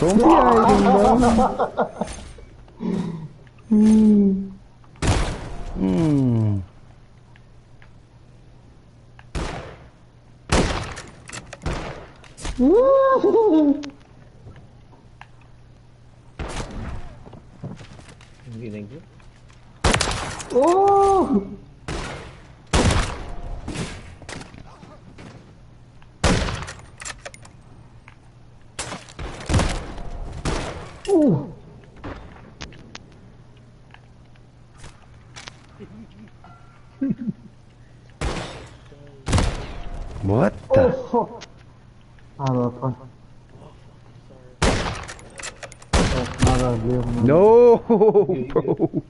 Don't be hiding, bro. Thank you. Oh! Ooh. What Oh the? fuck! Ah, no, fuck. Nada, leave me. No, bro.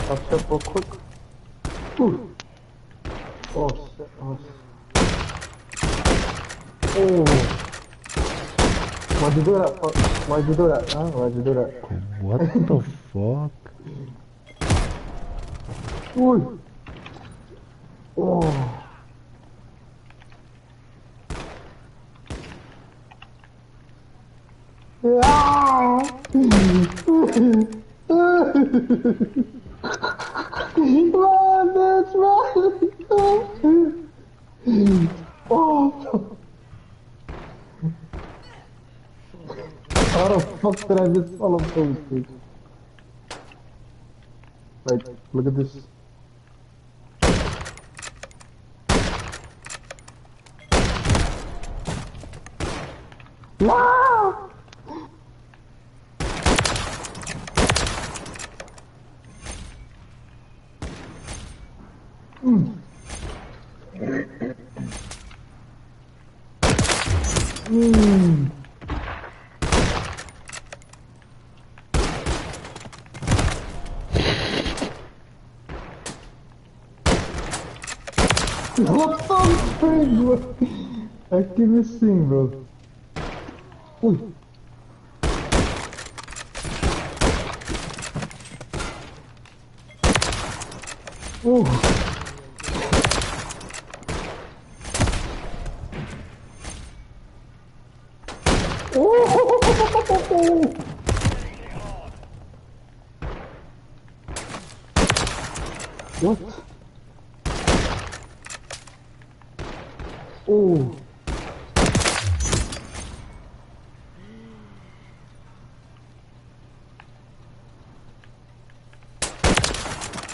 Touch up real quick. Ooh. Oh shit, oh shit. Oh. Why'd you do that? Why'd you do that? Huh? Why'd you do that? What the fuck? Ooh. Oh. Yeah. Run, bitch, run! Oh. How the fuck did I miss all of those, dude? Right, look at this. No! Mm. Mm. What the frick, bro? I keep missing, bro. Ooh. Ooh. Oh. What? Oh.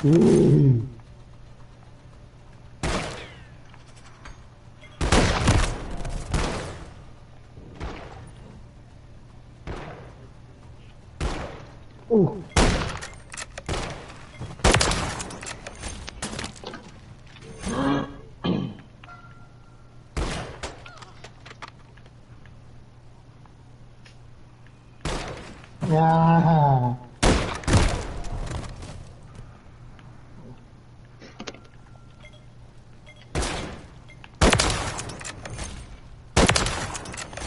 Mm. Oh. Yeah.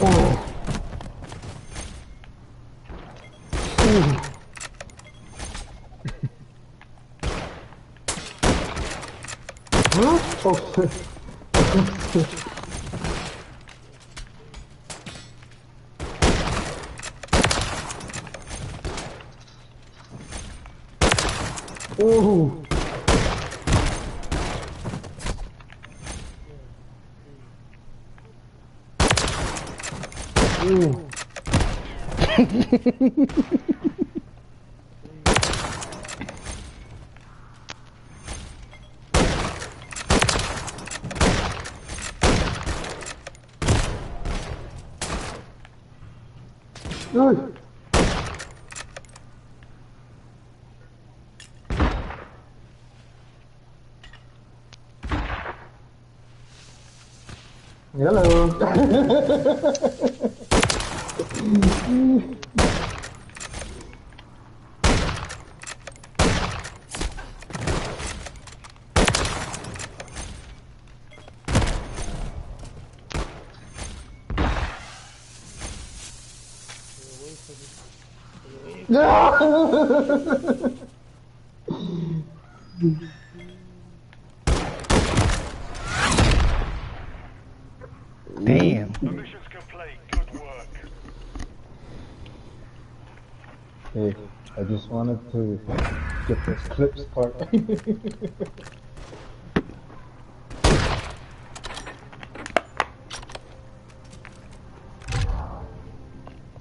Oh. Huh? Oh shit. Oh. Oh. Good. Hello. Damn. Mission's complete. Good work. Hey, I just wanted to get this clips part.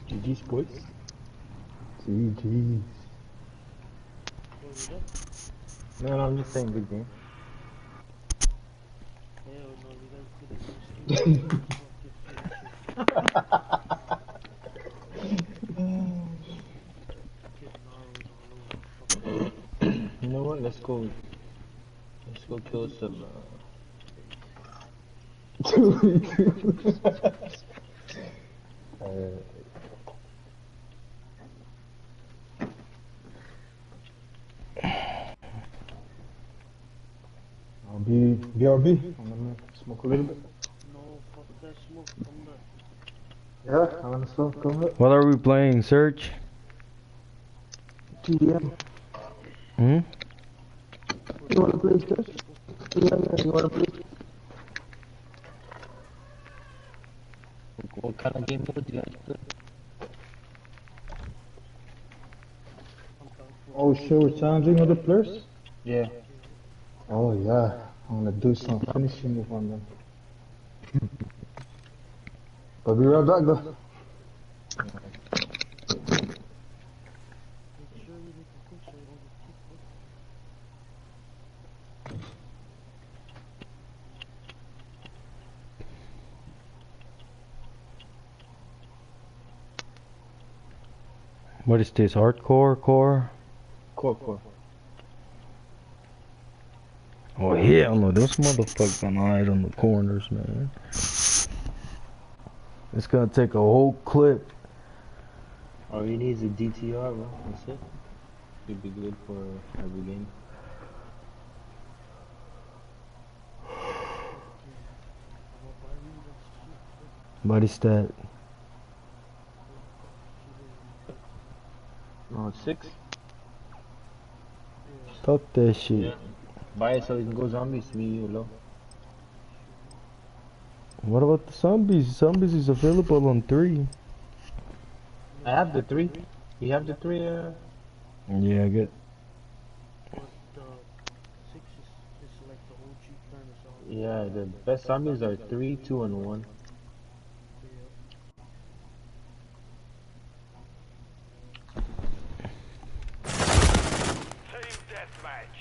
GG's boys. GG's. No, I'm just saying good game. let's go. Let's go kill some. I'll be BRB. I'm gonna smoke a little bit. No, fuck that smoke. Come back. Yeah, I'm gonna smoke a little bit. What are we playing, Search? TDM. Hmm? You wanna play this? Yeah, you wanna play? What kind of game mode do you guys play? Oh shit, we're challenging other players? Yeah. Oh yeah, I'm gonna do some finishing move on them. But be right back though. What is this? Hardcore? Core? Core. Oh hell no, those motherfuckers gonna hide on the corners, man. It's gonna take a whole clip. All you need is a DTR, bro. That's it. Should be good for every game. What is that? Oh, 6? Fuck that shit. Yeah. Buy it so we can go zombies, me, you, low. What about the zombies? Zombies is available on 3. I have the 3. You have the 3, Yeah, I get. But the 6 is like the OG kind of song. Yeah, the best zombies are 3, 2, and 1. Team deathmatch.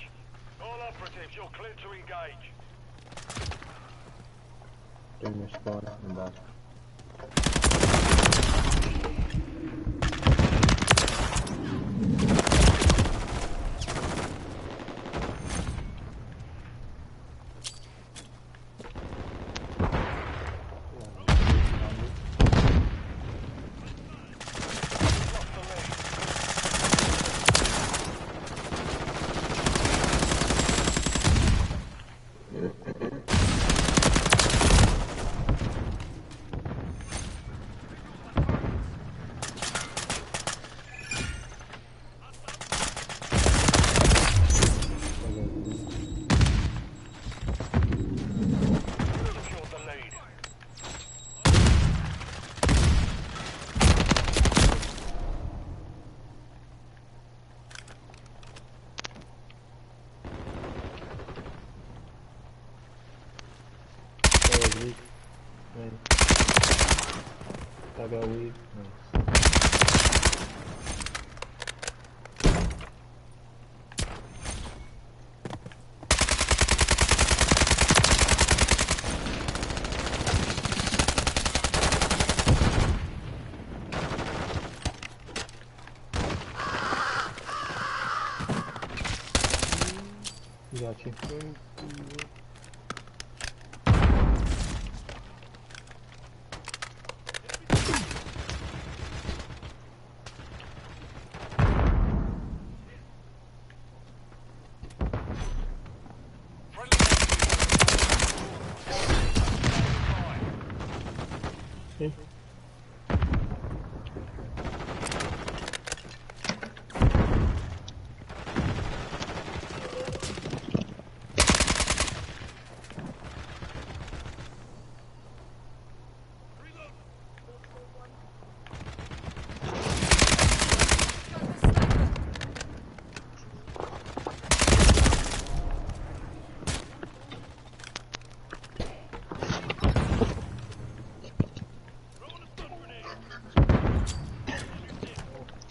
All operatives, you're clear to engage. During your spawn and back. I got weed. Nice. Got you. Okay.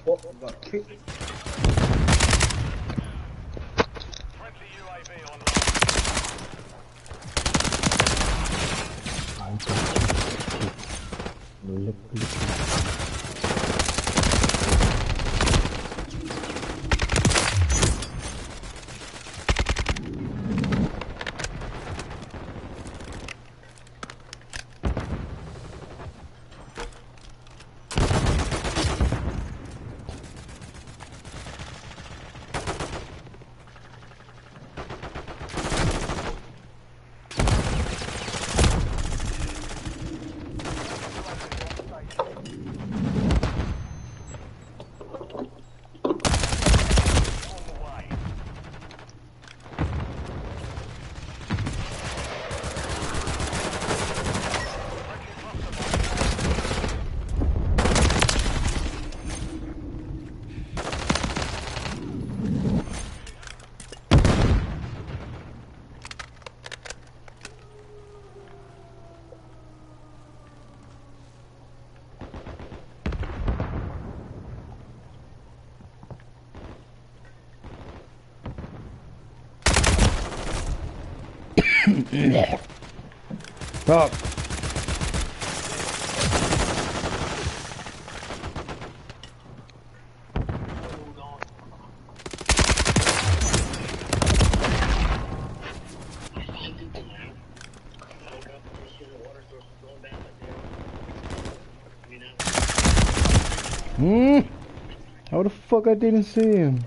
Oh, got kicked. Friendly UAV online. I'm Fuck. How the fuck I didn't see him?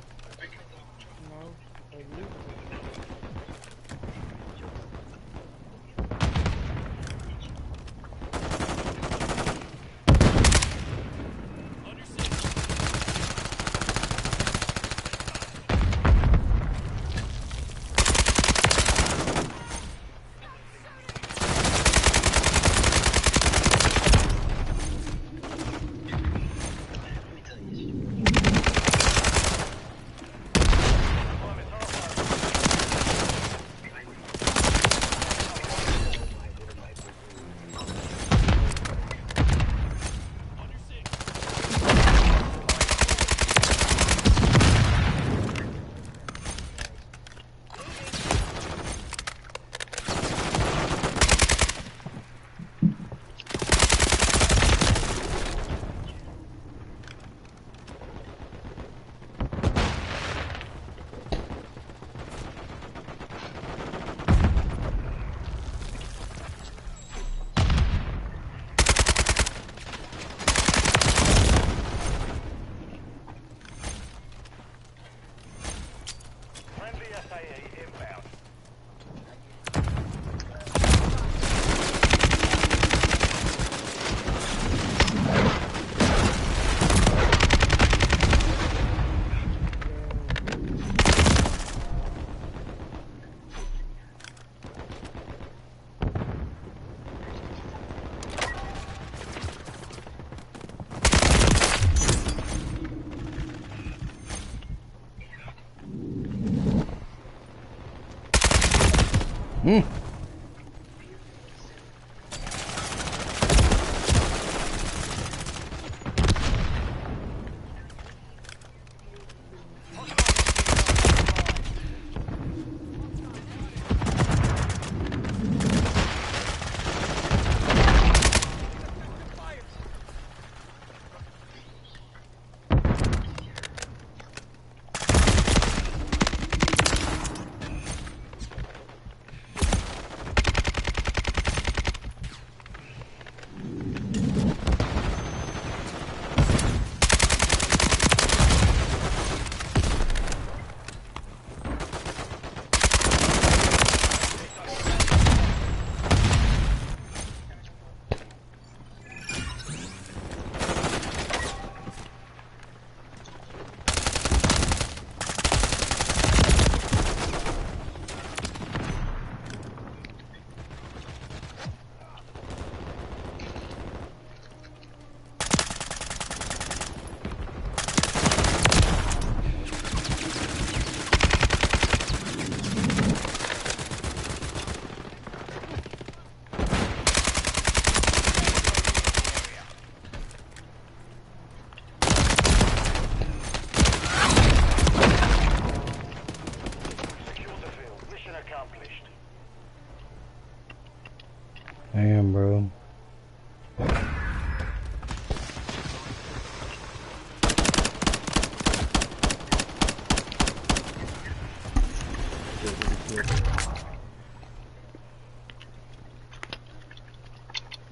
Damn, bro.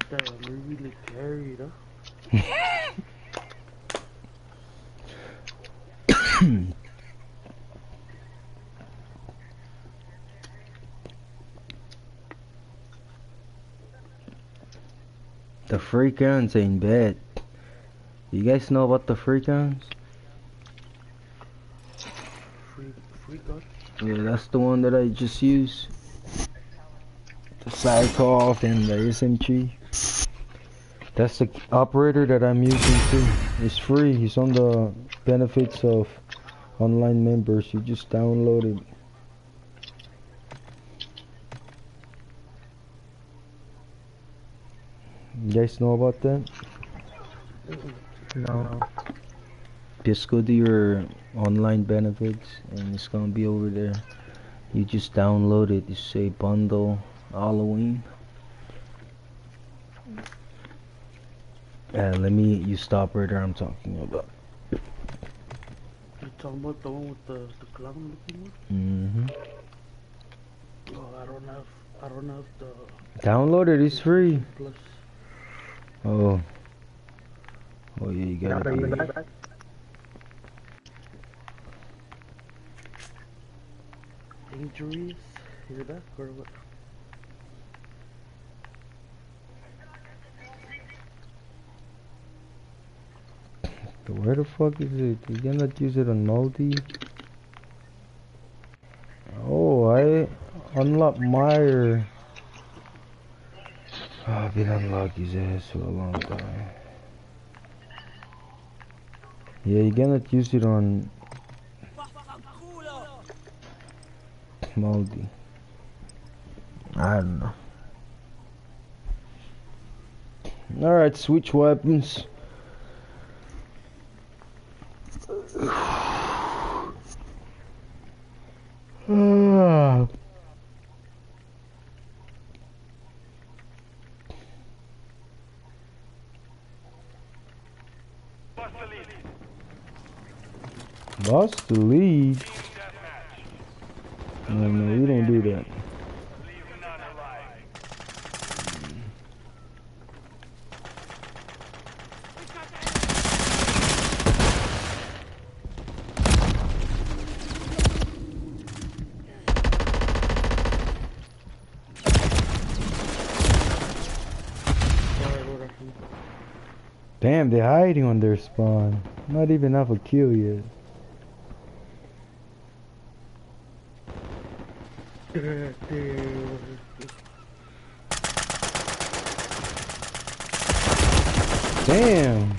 Damn, we really carried, huh? The free guns ain't bad. You guys know about the free guns? Free gun? Yeah, that's the one that I just used. The Psychoff and the SMG. That's the operator that I'm using too. It's free. It's on the benefits of online members. You just download it. You guys know about that? No. Just go to your online benefits and it's gonna be over there. You just download it. You say bundle Halloween. You stop right there. I'm talking about. You talking about the one with the clown looking one? Oh, I don't have the Download it. It's free. plus. Oh. Oh yeah, you gotta pay. Injuries? Is it back or what? Where the fuck is it? You cannot use it on multi? Oh, I unlocked Meyer. Oh, I've been unlocking his ass for a long time. Yeah, you cannot use it on multi. I don't know. Alright, switch weapons. Lost the lead. No, we don't do that. Damn, they're hiding on their spawn. Not even have a kill yet. Damn.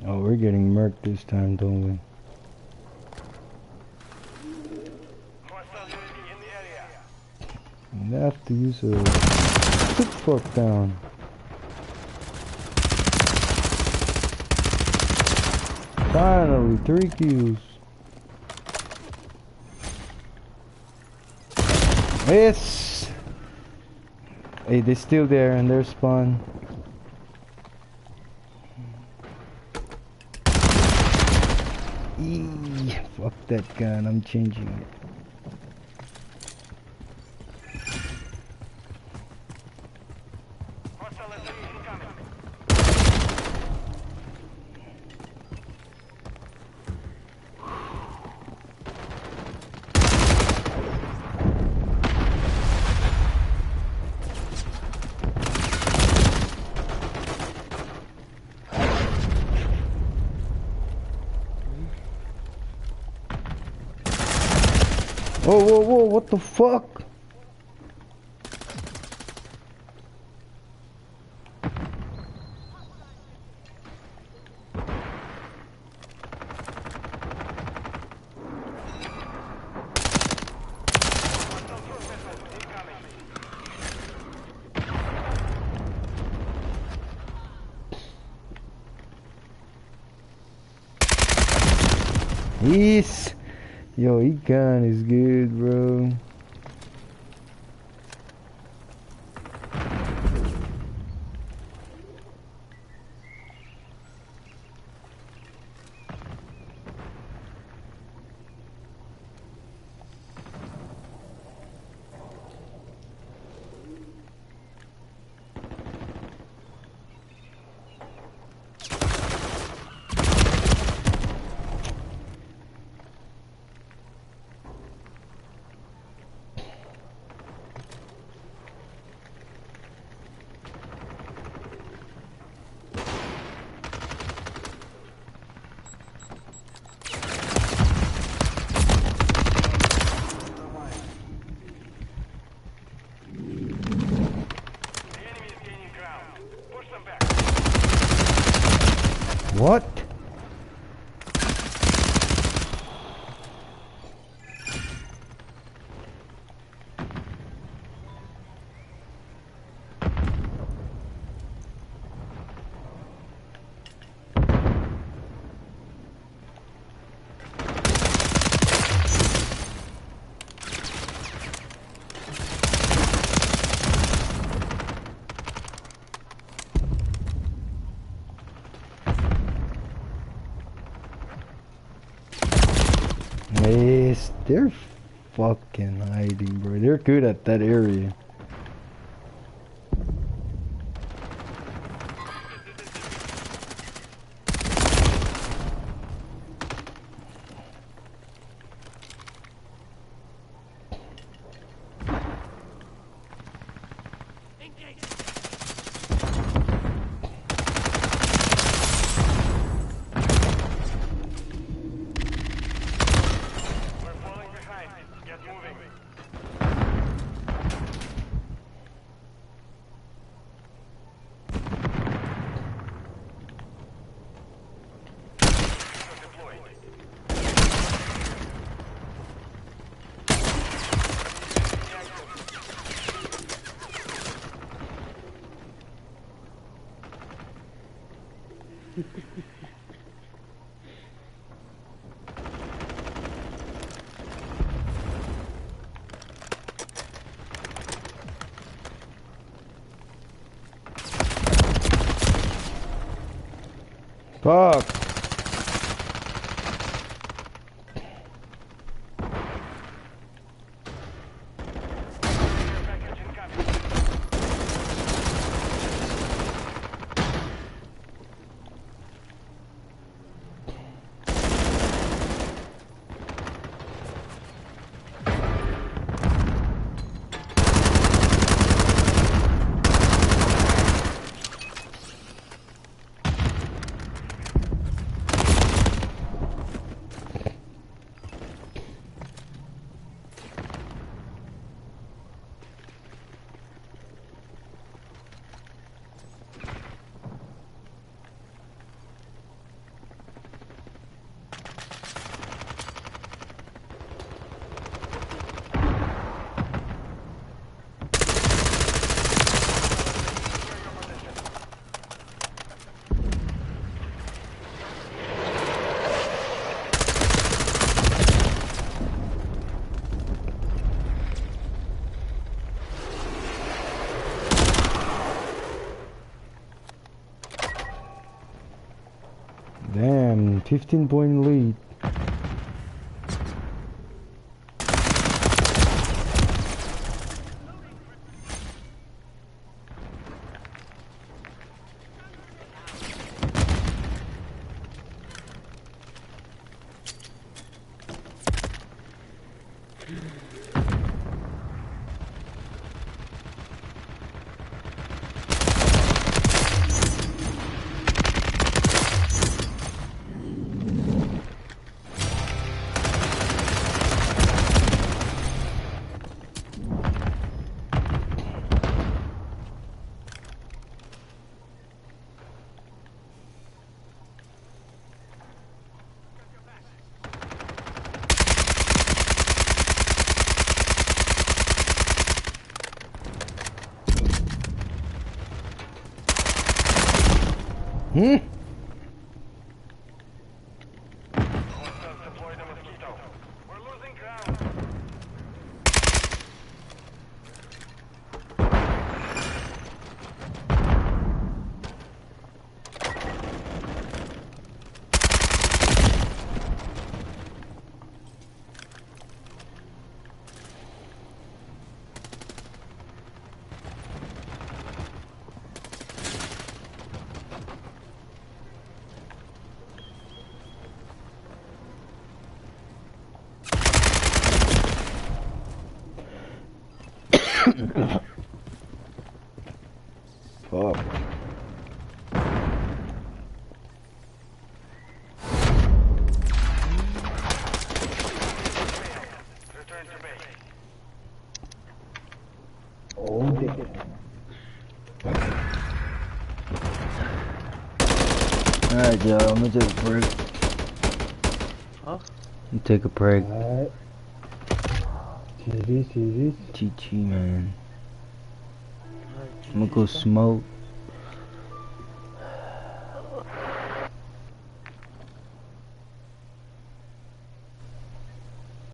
Oh, we're getting murked this time, don't we? We have to use a sit fuck down. Finally, 3 kills. Yes. Hey, they're still there in their spawn. Fuck that gun, I'm changing it. Whoa, what the fuck? Yes. Yo, he gun is good, bro. They're fucking hiding, bro. They're good at that area. Fuck. Damn, 15-point lead. Hmm? Fuck. Oh, damn. Alright, y'all, I'm gonna take a break. Huh? You take a break. Alright. GG. GG, man. I'm gonna go smoke.